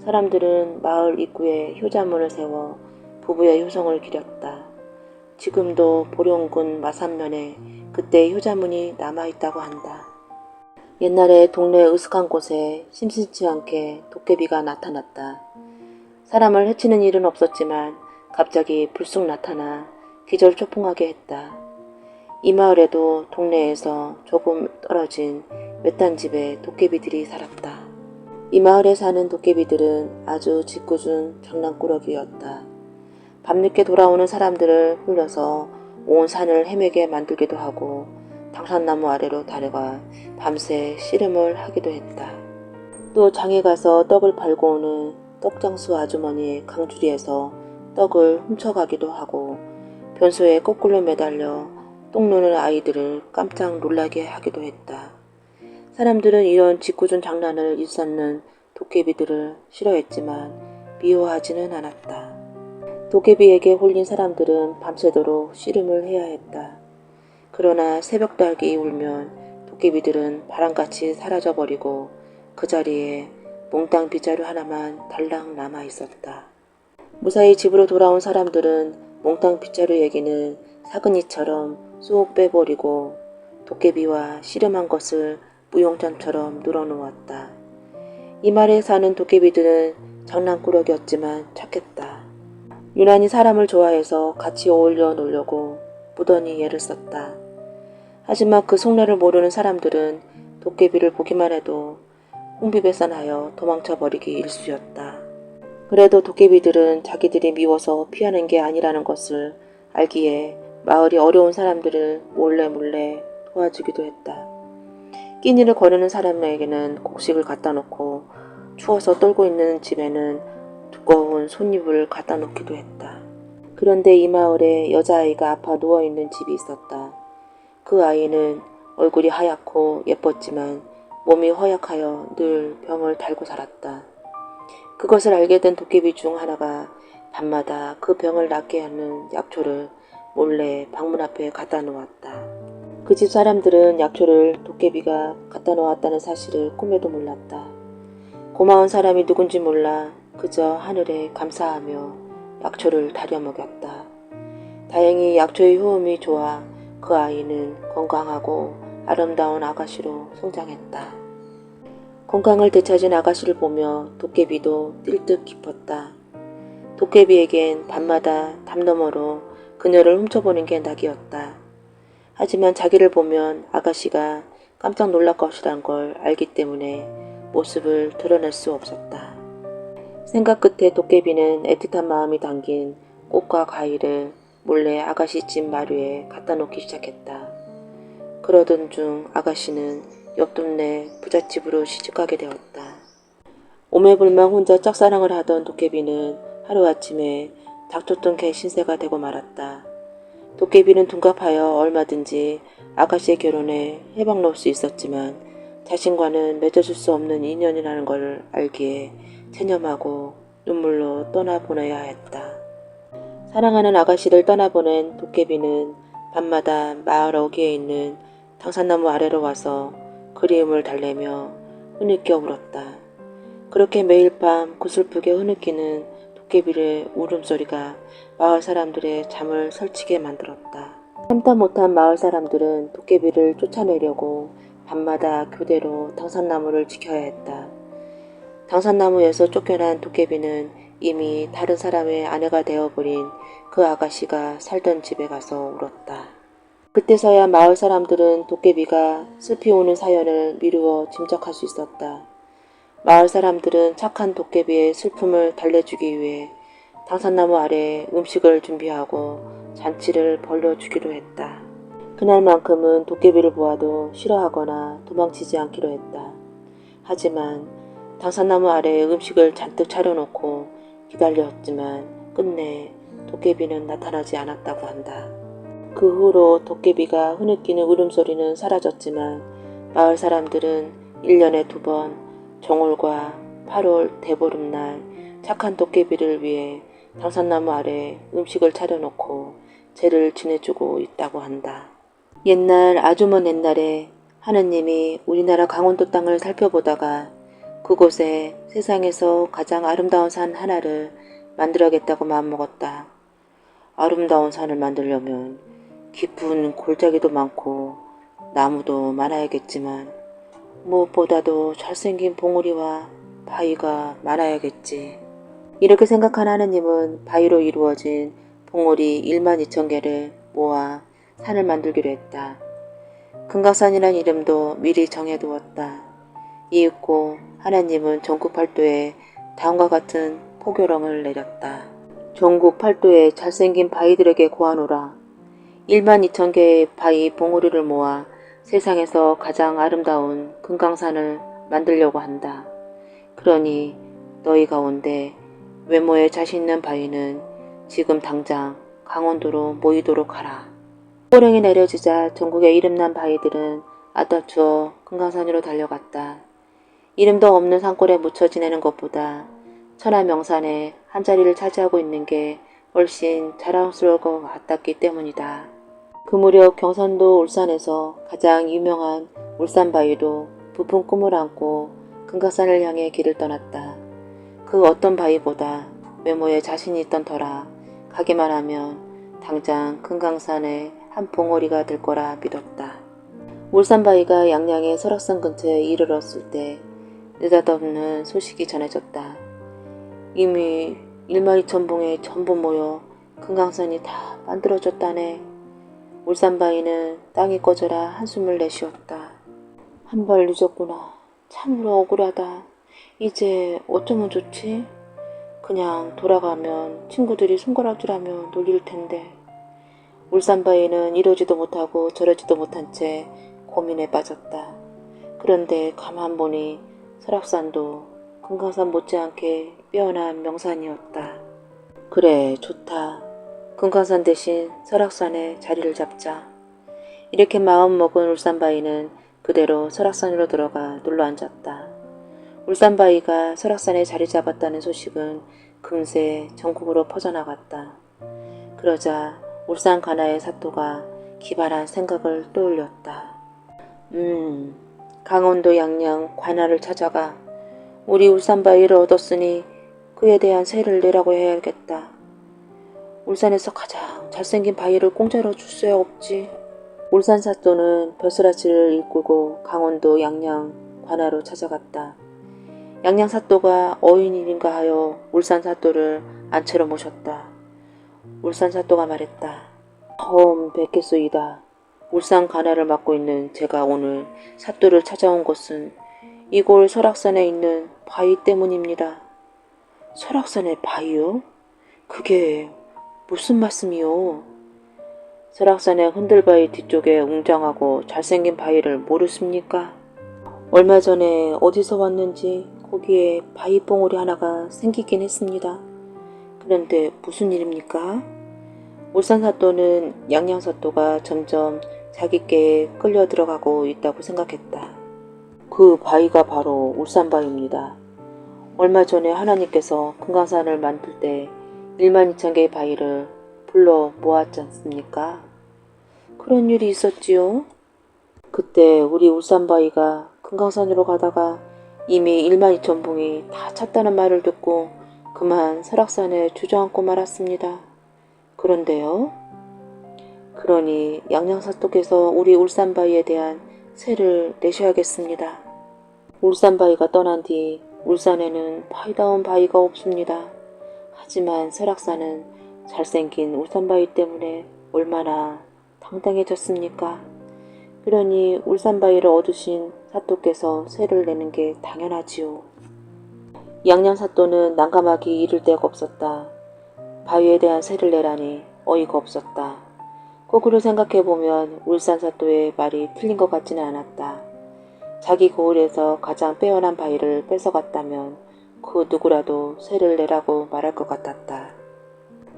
사람들은 마을 입구에 효자문을 세워 부부의 효성을 기렸다. 지금도 보령군 마산면에 그때의 효자문이 남아있다고 한다. 옛날에 동네 으슥한 곳에 심심치 않게 도깨비가 나타났다. 사람을 해치는 일은 없었지만 갑자기 불쑥 나타나 기절초풍하게 했다. 이 마을에도 동네에서 조금 떨어진 외딴 집에 도깨비들이 살았다. 이 마을에 사는 도깨비들은 아주 짓궂은 장난꾸러기였다. 밤늦게 돌아오는 사람들을 홀려서 온 산을 헤매게 만들기도 하고 당산나무 아래로 다려가 밤새 씨름을 하기도 했다. 또 장에 가서 떡을 팔고 오는 떡장수 아주머니의 강주리에서 떡을 훔쳐가기도 하고 변소에 거꾸로 매달려 똥 누는 아이들을 깜짝 놀라게 하기도 했다. 사람들은 이런 짓궂은 장난을 일삼는 도깨비들을 싫어했지만 미워하지는 않았다. 도깨비에게 홀린 사람들은 밤새도록 씨름을 해야 했다. 그러나 새벽닭이 울면 도깨비들은 바람같이 사라져버리고 그 자리에 몽땅 빗자루 하나만 달랑 남아있었다. 무사히 집으로 돌아온 사람들은 몽땅 빗자루 얘기는 사근이처럼 쏙 빼버리고 도깨비와 씨름한 것을 무용장처럼 늘어놓았다. 이 마을에 사는 도깨비들은 장난꾸러기였지만 착했다. 유난히 사람을 좋아해서 같이 어울려 놀려고 무던히 애를 썼다. 하지만 그 속내를 모르는 사람들은 도깨비를 보기만 해도 홍비백산하여 도망쳐버리기 일쑤였다. 그래도 도깨비들은 자기들이 미워서 피하는 게 아니라는 것을 알기에 마을이 어려운 사람들을 몰래 도와주기도 했다. 끼니를 거르는 사람에게는 곡식을 갖다 놓고 추워서 떨고 있는 집에는 두꺼운 솥잎을 갖다 놓기도 했다. 그런데 이 마을에 여자아이가 아파 누워있는 집이 있었다. 그 아이는 얼굴이 하얗고 예뻤지만 몸이 허약하여 늘 병을 달고 살았다. 그것을 알게 된 도깨비 중 하나가 밤마다 그 병을 낫게 하는 약초를 몰래 방문 앞에 갖다 놓았다. 그 집 사람들은 약초를 도깨비가 갖다 놓았다는 사실을 꿈에도 몰랐다. 고마운 사람이 누군지 몰라 그저 하늘에 감사하며 약초를 다려 먹였다. 다행히 약초의 효험이 좋아 그 아이는 건강하고 아름다운 아가씨로 성장했다. 건강을 되찾은 아가씨를 보며 도깨비도 뛸 듯 기뻤다. 도깨비에겐 밤마다 담 너머로 그녀를 훔쳐보는 게 낙이었다. 하지만 자기를 보면 아가씨가 깜짝 놀랄 것이란 걸 알기 때문에 모습을 드러낼 수 없었다. 생각 끝에 도깨비는 애틋한 마음이 담긴 꽃과 과일을 몰래 아가씨 집 마루에 갖다 놓기 시작했다. 그러던 중 아가씨는 옆 동네 부잣집으로 시집가게 되었다. 오매불망 혼자 짝사랑을 하던 도깨비는 하루아침에 닥쳤던 개 신세가 되고 말았다. 도깨비는 둔갑하여 얼마든지 아가씨의 결혼에 해방 놓을 수 있었지만 자신과는 맺어줄 수 없는 인연이라는 걸 알기에 체념하고 눈물로 떠나보내야 했다. 사랑하는 아가씨를 떠나보낸 도깨비는 밤마다 마을 어귀에 있는 당산나무 아래로 와서 그리움을 달래며 흐느껴 울었다. 그렇게 매일 밤 구슬프게 흐느끼는 도깨비의 울음소리가 마을 사람들의 잠을 설치게 만들었다. 참다 못한 마을 사람들은 도깨비를 쫓아내려고 밤마다 교대로 당산나무를 지켜야 했다. 당산나무에서 쫓겨난 도깨비는 이미 다른 사람의 아내가 되어버린 그 아가씨가 살던 집에 가서 울었다. 그때서야 마을 사람들은 도깨비가 슬피 우는 사연을 미루어 짐작할 수 있었다. 마을 사람들은 착한 도깨비의 슬픔을 달래주기 위해 당산나무 아래 음식을 준비하고 잔치를 벌려주기로 했다. 그날만큼은 도깨비를 보아도 싫어하거나 도망치지 않기로 했다. 하지만 당산나무 아래 음식을 잔뜩 차려놓고 기다렸지만 끝내 도깨비는 나타나지 않았다고 한다. 그 후로 도깨비가 흐느끼는 울음소리는 사라졌지만 마을 사람들은 1년에 2번 정월과 8월 대보름날 착한 도깨비를 위해 당산나무 아래 음식을 차려놓고 제를 지내주고 있다고 한다. 옛날 아주 먼 옛날에 하느님이 우리나라 강원도 땅을 살펴보다가 그곳에 세상에서 가장 아름다운 산 하나를 만들어야겠다고 마음먹었다. 아름다운 산을 만들려면 깊은 골짜기도 많고 나무도 많아야겠지만 무엇보다도 잘생긴 봉우리와 바위가 많아야겠지. 이렇게 생각한 하느님은 바위로 이루어진 봉우리 12,000개를 모아 산을 만들기로 했다. 금강산이란 이름도 미리 정해두었다. 이윽고 하나님은 전국 팔도에 다음과 같은 포교령을 내렸다. 전국 팔도에 잘생긴 바위들에게 고하노라. 12,000개의 바위 봉우리를 모아 세상에서 가장 아름다운 금강산을 만들려고 한다. 그러니 너희 가운데 외모에 자신 있는 바위는 지금 당장 강원도로 모이도록 하라. 포령이 내려지자 전국의 이름난 바위들은 아따추어 금강산으로 달려갔다. 이름도 없는 산골에 묻혀 지내는 것보다 천하명산에 한자리를 차지하고 있는 게 훨씬 자랑스러울 것 같았기 때문이다. 그 무렵 경상도 울산에서 가장 유명한 울산바위도 부푼 꿈을 안고 금강산을 향해 길을 떠났다. 그 어떤 바위보다 외모에 자신이 있던 터라 가기만 하면 당장 금강산의 한 봉우리가 될 거라 믿었다. 울산바위가 양양의 설악산 근처에 이르렀을 때 느닷없는 소식이 전해졌다. 이미 12,000봉이 전부 모여 금강산이 다 만들어졌다네. 울산바위는 땅이 꺼져라 한숨을 내쉬었다. 한 발 늦었구나. 참으로 억울하다. 이제 어쩌면 좋지? 그냥 돌아가면 친구들이 손가락질하며 놀릴 텐데. 울산바위는 이러지도 못하고 저러지도 못한 채 고민에 빠졌다. 그런데 가만 보니 설악산도 금강산 못지않게 빼어난 명산이었다. 그래, 좋다. 금강산 대신 설악산에 자리를 잡자. 이렇게 마음먹은 울산바위는 그대로 설악산으로 들어가 눌러앉았다. 울산바위가 설악산에 자리 잡았다는 소식은 금세 전국으로 퍼져나갔다. 그러자 울산 관아의 사또가 기발한 생각을 떠올렸다. 강원도 양양 관아를 찾아가 우리 울산바위를 얻었으니 그에 대한 세를 내라고 해야겠다. 울산에서 가장 잘생긴 바위를 공짜로 줄 수야 없지. 울산 사또는 벼슬아치를 일구고 강원도 양양 관아로 찾아갔다. 양양 사또가 어인일인가 하여 울산 사또를 안채로 모셨다. 울산 사또가 말했다. 처음 뵙겠소이다. 울산 관아를 맡고 있는 제가 오늘 사또를 찾아온 것은 이곳 설악산에 있는 바위 때문입니다. 설악산의 바위요? 그게 무슨 말씀이요? 설악산의 흔들바위 뒤쪽에 웅장하고 잘생긴 바위를 모르십니까? 얼마 전에 어디서 왔는지 거기에 바위 봉우리 하나가 생기긴 했습니다. 그런데 무슨 일입니까? 울산 사또는 양양 사또가 점점 자기께 끌려 들어가고 있다고 생각했다. 그 바위가 바로 울산바위입니다. 얼마 전에 하나님께서 금강산을 만들 때 12,000개의 바위를 불러 모았지 않습니까? 그런 일이 있었지요. 그때 우리 울산바위가 금강산으로 가다가 이미 12,000봉이 다 찼다는 말을 듣고 그만 설악산에 주저앉고 말았습니다. 그런데요? 그러니 양양사또께서 우리 울산바위에 대한 세를 내셔야겠습니다. 울산바위가 떠난 뒤 울산에는 바위다운 바위가 없습니다. 하지만 설악산은 잘생긴 울산바위 때문에 얼마나 당당해졌습니까? 그러니 울산바위를 얻으신 사또께서 세를 내는 게 당연하지요. 양양사또는 난감하기 이를 데가 없었다. 바위에 대한 세를 내라니 어이가 없었다. 거꾸로 생각해보면 울산사또의 말이 틀린 것 같지는 않았다. 자기 고을에서 가장 빼어난 바위를 뺏어갔다면 그 누구라도 세를 내라고 말할 것 같았다.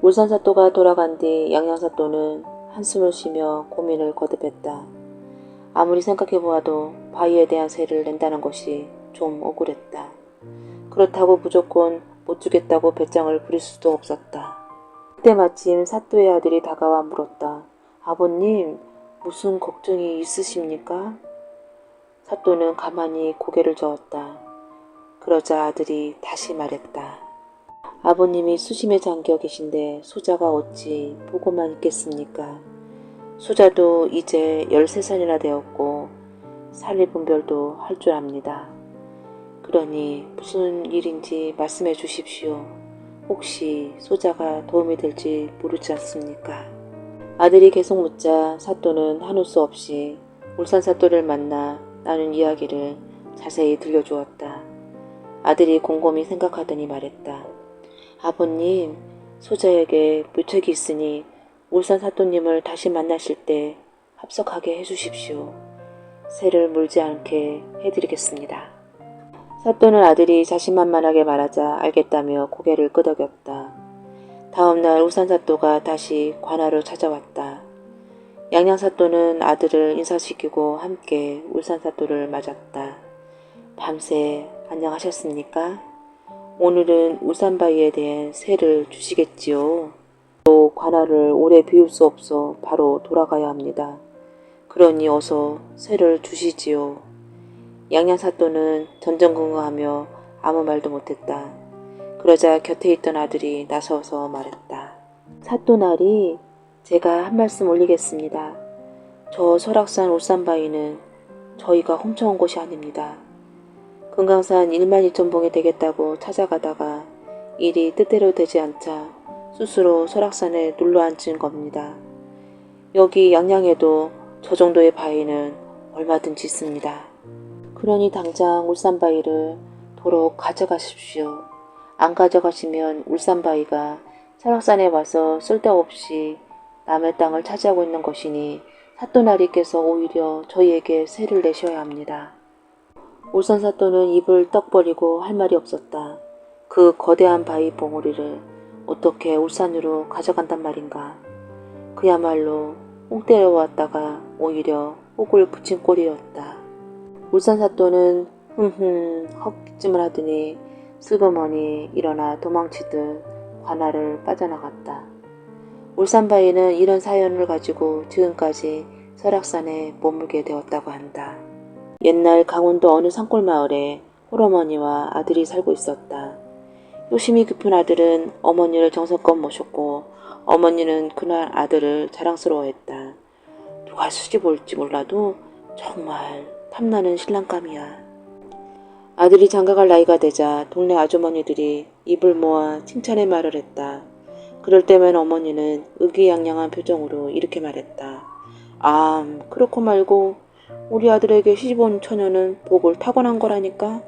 울산사또가 돌아간 뒤 양양사또는 한숨을 쉬며 고민을 거듭했다. 아무리 생각해보아도 바위에 대한 세를 낸다는 것이 좀 억울했다. 그렇다고 무조건 못 주겠다고 배짱을 부릴 수도 없었다. 그때 마침 사또의 아들이 다가와 물었다. 아버님, 무슨 걱정이 있으십니까? 사또는 가만히 고개를 저었다. 그러자 아들이 다시 말했다. 아버님이 수심에 잠겨 계신데 소자가 어찌 보고만 있겠습니까? 소자도 이제 13살이나 되었고 살리분별도 할 줄 압니다. 그러니 무슨 일인지 말씀해 주십시오. 혹시 소자가 도움이 될지 모르지 않습니까? 아들이 계속 묻자 사또는 한우 수 없이 울산 사또를 만나 나눈 이야기를 자세히 들려주었다. 아들이 곰곰이 생각하더니 말했다. 아버님, 소자에게 묘책이 있으니 울산 사또님을 다시 만나실 때 합석하게 해주십시오. 새를 물지 않게 해드리겠습니다. 사또는 아들이 자신만만하게 말하자 알겠다며 고개를 끄덕였다. 다음날 울산 사또가 다시 관아로 찾아왔다. 양양 사또는 아들을 인사시키고 함께 울산 사또를 맞았다. 밤새 안녕하셨습니까? 오늘은 울산바위에 대한 세를 주시겠지요. 또 관아를 오래 비울 수 없어 바로 돌아가야 합니다. 그러니 어서 세를 주시지요. 양양사또는 전전긍긍하며 아무 말도 못했다. 그러자 곁에 있던 아들이 나서서 말했다. 사또나리, 제가 한 말씀 올리겠습니다. 저 설악산 울산바위는 저희가 훔쳐온 곳이 아닙니다. 금강산 12,000봉이 되겠다고 찾아가다가 일이 뜻대로 되지 않자 스스로 설악산에 눌러앉은 겁니다. 여기 양양에도 저 정도의 바위는 얼마든지 있습니다. 그러니 당장 울산바위를 도로 가져가십시오. 안 가져가시면 울산바위가 설악산에 와서 쓸데없이 남의 땅을 차지하고 있는 것이니 사또나리께서 오히려 저희에게 세를 내셔야 합니다. 울산 사또는 입을 떡 벌리고 할 말이 없었다. 그 거대한 바위 봉우리를 어떻게 울산으로 가져간단 말인가. 그야말로 옥 때려왔다가 오히려 옥을 붙인 꼴이었다. 울산 사또는 헛기침을 하더니 슬그머니 일어나 도망치듯 관아를 빠져나갔다. 울산바위는 이런 사연을 가지고 지금까지 설악산에 머물게 되었다고 한다. 옛날 강원도 어느 산골 마을에 홀어머니와 아들이 살고 있었다. 욕심이 깊은 아들은 어머니를 정성껏 모셨고 어머니는 그날 아들을 자랑스러워했다. 누가 시집 올지 몰라도 정말 탐나는 신랑감이야. 아들이 장가갈 나이가 되자 동네 아주머니들이 입을 모아 칭찬의 말을 했다. 그럴 때면 어머니는 의기양양한 표정으로 이렇게 말했다. 그렇고 말고 우리 아들에게 시집온 처녀는 복을 타고난 거라니까.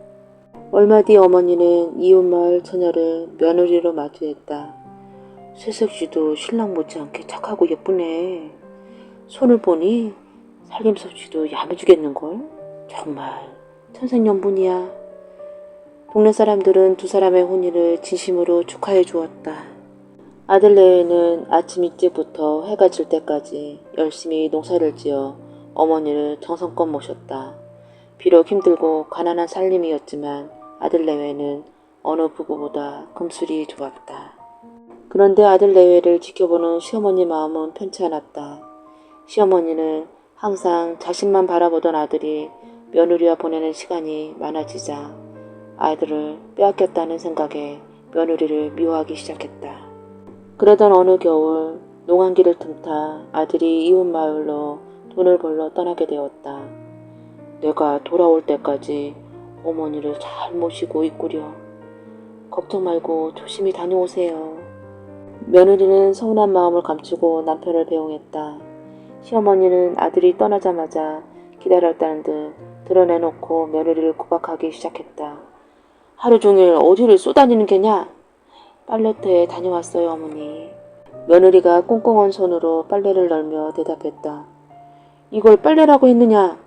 얼마 뒤 어머니는 이웃마을 처녀를 며느리로 마주했다. 새색시도 신랑 못지않게 착하고 예쁘네. 손을 보니 살림솜씨도 야무지겠는걸. 정말 천생연분이야. 동네 사람들은 두 사람의 혼인을 진심으로 축하해 주었다. 아들 내외는 아침 일찍부터 해가 질 때까지 열심히 농사를 지어 어머니를 정성껏 모셨다. 비록 힘들고 가난한 살림이었지만 아들 내외는 어느 부부보다 금술이 좋았다. 그런데 아들 내외를 지켜보는 시어머니 마음은 편치 않았다. 시어머니는 항상 자신만 바라보던 아들이 며느리와 보내는 시간이 많아지자 아이들을 빼앗겼다는 생각에 며느리를 미워하기 시작했다. 그러던 어느 겨울 농한기를 틈타 아들이 이웃 마을로 돈을 벌러 떠나게 되었다. 내가 돌아올 때까지 어머니를 잘 모시고 있구려. 걱정 말고 조심히 다녀오세요. 며느리는 서운한 마음을 감추고 남편을 배웅했다. 시어머니는 아들이 떠나자마자 기다렸다는 듯 드러내놓고 며느리를 구박하기 시작했다. 하루 종일 어디를 쏘다니는 게냐? 빨래터에 다녀왔어요, 어머니. 며느리가 꽁꽁한 손으로 빨래를 널며 대답했다. 이걸 빨래라고 했느냐?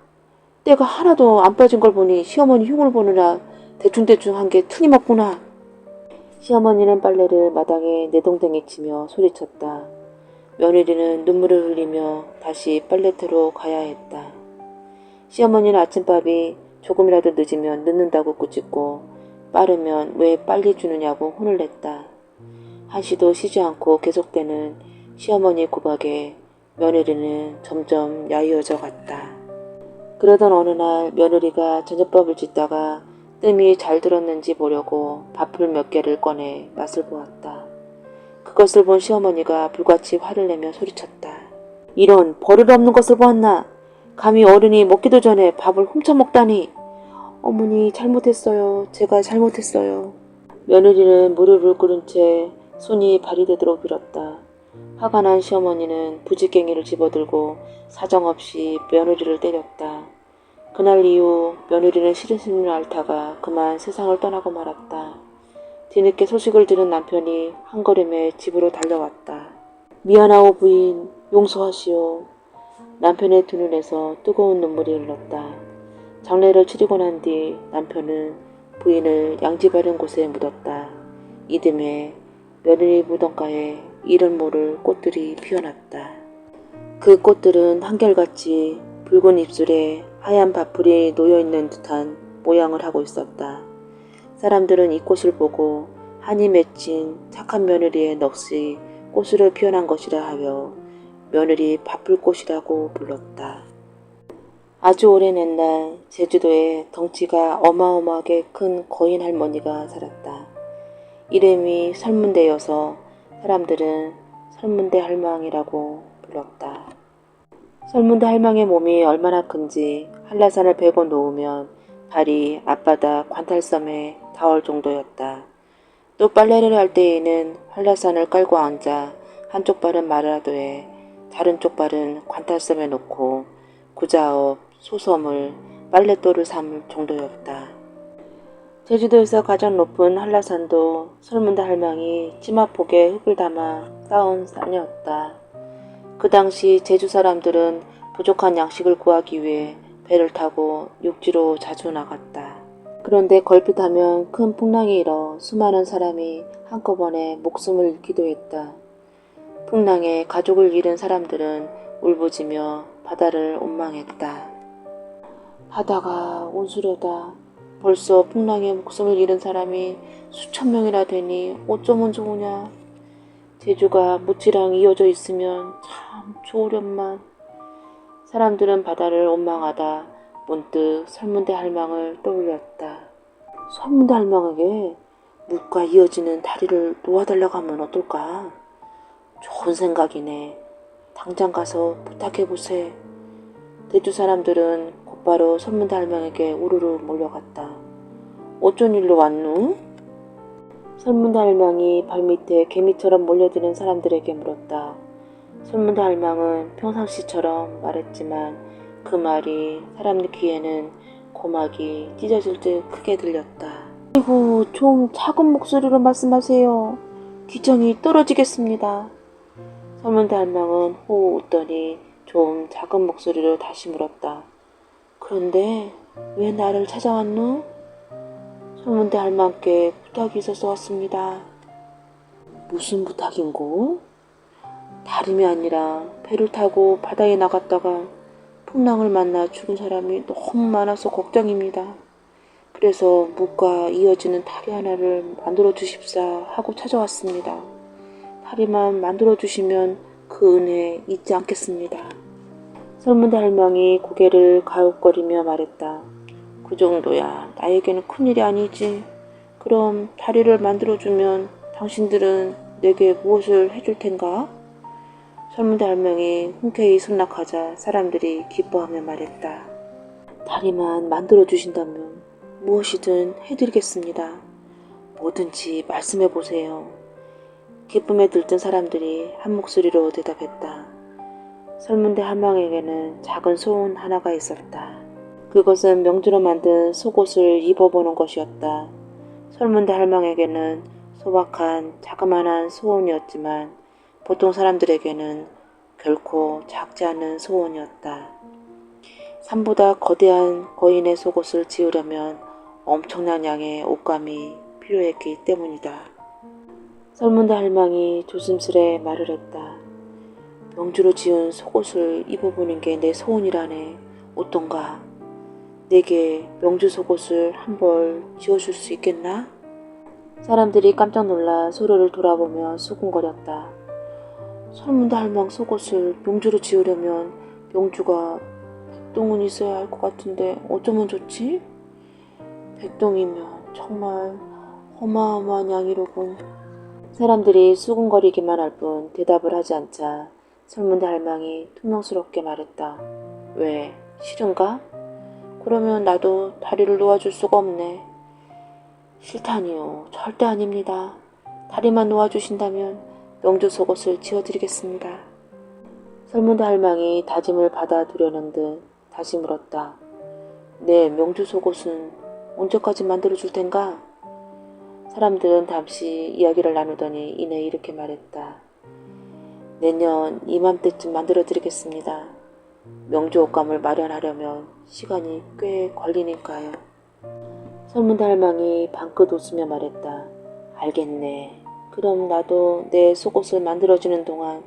때가 하나도 안 빠진 걸 보니 시어머니 흉을 보느라 대충대충 한 게 틀림없구나. 시어머니는 빨래를 마당에 내동댕이 치며 소리쳤다. 며느리는 눈물을 흘리며 다시 빨래터로 가야 했다. 시어머니는 아침밥이 조금이라도 늦으면 늦는다고 꾸짖고 빠르면 왜 빨리 주느냐고 혼을 냈다. 한시도 쉬지 않고 계속되는 시어머니 구박에 며느리는 점점 야유어져 갔다. 그러던 어느 날 며느리가 저녁밥을 짓다가 뜸이 잘 들었는지 보려고 밥풀 몇 개를 꺼내 맛을 보았다. 그것을 본 시어머니가 불같이 화를 내며 소리쳤다. 이런 버릇없는 것을 보았나? 감히 어른이 먹기도 전에 밥을 훔쳐먹다니. 어머니 잘못했어요. 제가 잘못했어요. 며느리는 무릎을 꿇은 채 손이 발이 되도록 빌었다. 화가 난 시어머니는 부지깽이를 집어들고 사정없이 며느리를 때렸다. 그날 이후 며느리는 시름시름 앓다가 그만 세상을 떠나고 말았다. 뒤늦게 소식을 들은 남편이 한 걸음에 집으로 달려왔다. 미안하오 부인, 용서하시오. 남편의 두 눈에서 뜨거운 눈물이 흘렀다. 장례를 치르고 난 뒤 남편은 부인을 양지 바른 곳에 묻었다. 이듬해 며느리 무덤가에 이름 모를 꽃들이 피어났다. 그 꽃들은 한결같이 붉은 입술에 하얀 밥풀이 놓여있는 듯한 모양을 하고 있었다. 사람들은 이 꽃을 보고 한이 맺힌 착한 며느리의 넋이 꽃으로 피어난 것이라 하여 며느리 밥풀꽃이라고 불렀다. 아주 오랜 옛날 제주도에 덩치가 어마어마하게 큰 거인 할머니가 살았다. 이름이 설문대여서 사람들은 설문대 할망이라고 불렀다. 설문대 할망의 몸이 얼마나 큰지 한라산을 베고 놓으면 발이 앞바다 관탈섬에 닿을 정도였다. 또 빨래를 할 때에는 한라산을 깔고 앉아 한쪽 발은 마라도에 다른 쪽 발은 관탈섬에 놓고 구자업, 소섬을 빨랫돌을 삼을 정도였다. 제주도에서 가장 높은 한라산도 설문대 할망이 치마폭에 흙을 담아 쌓은 산이었다. 그 당시 제주 사람들은 부족한 양식을 구하기 위해 배를 타고 육지로 자주 나갔다. 그런데 걸핏하면 큰 풍랑이 일어 수많은 사람이 한꺼번에 목숨을 잃기도 했다. 풍랑에 가족을 잃은 사람들은 울부짖며 바다를 원망했다. 바다가 온수려다. 벌써 풍랑에 목숨을 잃은 사람이 수천 명이나 되니 어쩌면 좋으냐. 제주가 묻지랑 이어져 있으면 참 좋으련만. 사람들은 바다를 원망하다 문득 설문대 할망을 떠올렸다. 설문대 할망에게 묻과 이어지는 다리를 놓아달라고 하면 어떨까? 좋은 생각이네. 당장 가서 부탁해보세. 제주 사람들은 곧바로 설문대 할망에게 우르르 몰려갔다. 어쩐 일로 왔누? 설문대 할망이 발밑에 개미처럼 몰려드는 사람들에게 물었다. 설문대 할망은 평상시처럼 말했지만 그 말이 사람들 귀에는 고막이 찢어질 듯 크게 들렸다. 아이고, 좀 작은 목소리로 말씀하세요. 귀정이 떨어지겠습니다. 설문대 할망은 호호 웃더니 좀 작은 목소리로 다시 물었다. 그런데 왜 나를 찾아왔누? 설문대 할망께 부탁이 있어서 왔습니다. 무슨 부탁인고? 다름이 아니라 배를 타고 바다에 나갔다가 풍랑을 만나 죽은 사람이 너무 많아서 걱정입니다. 그래서 묵과 이어지는 다리 하나를 만들어 주십사 하고 찾아왔습니다. 다리만 만들어 주시면 그 은혜 잊지 않겠습니다. 설문대 할망이 고개를 가웃거리며 말했다. 그 정도야 나에게는 큰일이 아니지. 그럼 다리를 만들어주면 당신들은 내게 무엇을 해줄 텐가? 설문대 할망이 흔쾌히 승낙하자 사람들이 기뻐하며 말했다. 다리만 만들어주신다면 무엇이든 해드리겠습니다. 뭐든지 말씀해보세요. 기쁨에 들뜬 사람들이 한 목소리로 대답했다. 설문대 할망에게는 작은 소원 하나가 있었다. 그것은 명주로 만든 속옷을 입어보는 것이었다. 설문대 할망에게는 소박한 자그마한 소원이었지만 보통 사람들에게는 결코 작지 않은 소원이었다. 산보다 거대한 거인의 속옷을 지으려면 엄청난 양의 옷감이 필요했기 때문이다. 설문대 할망이 조심스레 말을 했다. 명주로 지은 속옷을 입어보는 게 내 소원이라네. 어떤가? 내게 명주 속옷을 한 벌 지어줄 수 있겠나? 사람들이 깜짝 놀라 서로를 돌아보며 수군거렸다. 설문대 할망 속옷을 명주로 지으려면 명주가 백동은 있어야 할 것 같은데 어쩌면 좋지? 백동이면 정말 어마어마한 양이로군. 사람들이 수군거리기만 할 뿐 대답을 하지 않자 설문대 할망이 퉁명스럽게 말했다. 왜? 싫은가? 그러면 나도 다리를 놓아줄 수가 없네. 싫다니요. 절대 아닙니다. 다리만 놓아주신다면 명주 속옷을 지어드리겠습니다. 설문대 할망이 다짐을 받아두려는 듯 다시 물었다. 내 명주 속옷은 언제까지 만들어줄 텐가? 사람들은 잠시 이야기를 나누더니 이내 이렇게 말했다. 내년 이맘때쯤 만들어드리겠습니다. 명주 옷감을 마련하려면 시간이 꽤 걸리니까요. 설문대 할망이 방긋 웃으며 말했다. 알겠네. 그럼 나도 내 속옷을 만들어주는 동안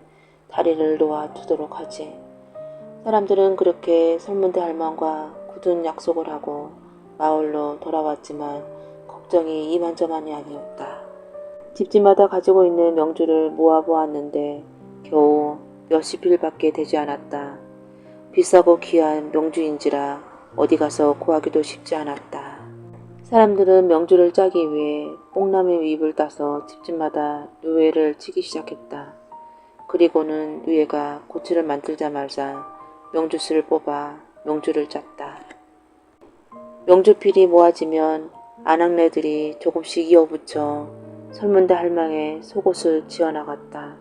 다리를 놓아두도록 하지. 사람들은 그렇게 설문대 할망과 굳은 약속을 하고 마을로 돌아왔지만 걱정이 이만저만이 아니었다. 집집마다 가지고 있는 명주를 모아보았는데 겨우 몇십 필밖에 되지 않았다. 비싸고 귀한 명주인지라 어디 가서 구하기도 쉽지 않았다. 사람들은 명주를 짜기 위해 뽕나무 잎을 따서 집집마다 누에를 치기 시작했다. 그리고는 누에가 고치를 만들자마자 명주스를 뽑아 명주를 짰다. 명주필이 모아지면 아낙네들이 조금씩 이어붙여 설문대 할망의 속옷을 지어나갔다.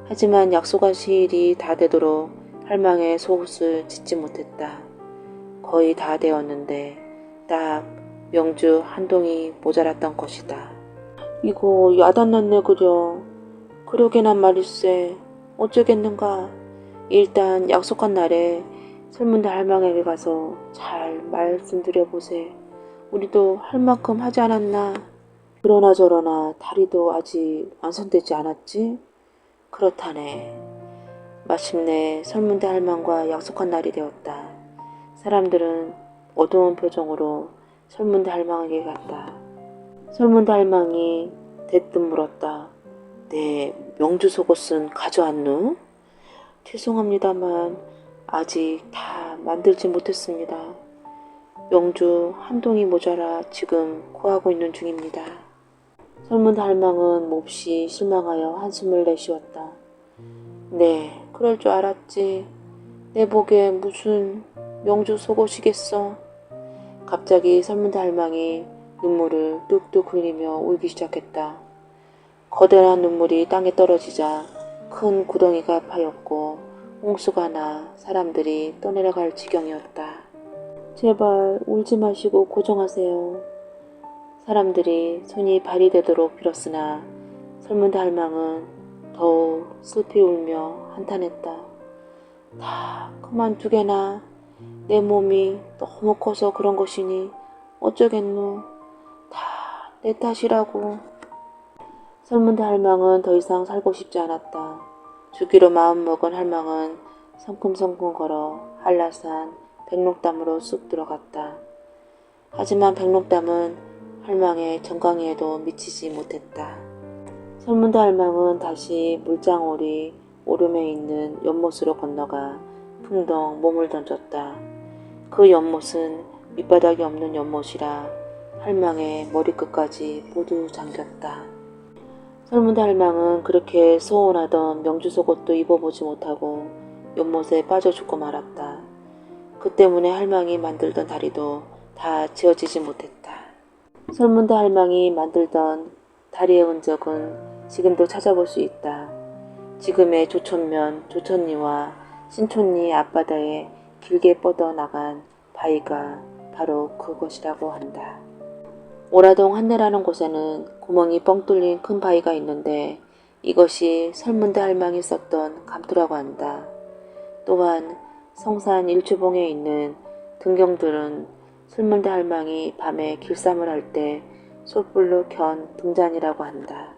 하지만 약속한 시일이 다 되도록 할망의 속옷을 짓지 못했다. 거의 다 되었는데 딱 명주 한 동이 모자랐던 것이다. 이거 야단났네 그려. 그러게난 말일세. 어쩌겠는가. 일단 약속한 날에 설문대 할망에게 가서 잘 말씀드려보세. 우리도 할 만큼 하지 않았나. 그러나 저러나 다리도 아직 완성되지 않았지? 그렇다네. 마침내 설문대 할망과 약속한 날이 되었다. 사람들은 어두운 표정으로 설문대 할망에게 갔다. 설문대 할망이 대뜸 물었다. 내 명주 속옷은 가져왔누? 죄송합니다만 아직 다 만들지 못했습니다. 명주 한 동이 모자라 지금 구하고 있는 중입니다. 설문대 할망은 몹시 실망하여 한숨을 내쉬었다. 네, 그럴 줄 알았지. 내 복에 무슨 명주 속옷이겠어. 갑자기 설문대 할망이 눈물을 뚝뚝 흘리며 울기 시작했다. 거대한 눈물이 땅에 떨어지자 큰 구덩이가 파였고 홍수가 나 사람들이 떠내려갈 지경이었다. 제발 울지 마시고 고정하세요. 사람들이 손이 발이 되도록 빌었으나 설문대 할망은 더욱 슬피 울며 한탄했다. 다 그만두게나. 내 몸이 너무 커서 그런 것이니 어쩌겠노. 다 내 탓이라고. 설문대 할망은 더 이상 살고 싶지 않았다. 죽기로 마음먹은 할망은 성큼성큼 걸어 한라산 백록담으로 쑥 들어갔다. 하지만 백록담은 할망의 정강이에도 미치지 못했다. 설문대 할망은 다시 물장오리 오름에 있는 연못으로 건너가 풍덩 몸을 던졌다. 그 연못은 밑바닥이 없는 연못이라 할망의 머리끝까지 모두 잠겼다. 설문대 할망은 그렇게 소원하던 명주 속옷도 입어보지 못하고 연못에 빠져 죽고 말았다. 그 때문에 할망이 만들던 다리도 다 지어지지 못했다. 설문대 할망이 만들던 다리의 흔적은 지금도 찾아볼 수 있다. 지금의 조천면 조천리와 신촌리 앞바다에 길게 뻗어나간 바위가 바로 그것이라고 한다. 오라동 한내라는 곳에는 구멍이 뻥 뚫린 큰 바위가 있는데 이것이 설문대 할망이 썼던 감투라고 한다. 또한 성산 일주봉에 있는 등경들은 설문대 할망이 밤에 길쌈을 할 때 솥불로 켠 등잔이라고 한다.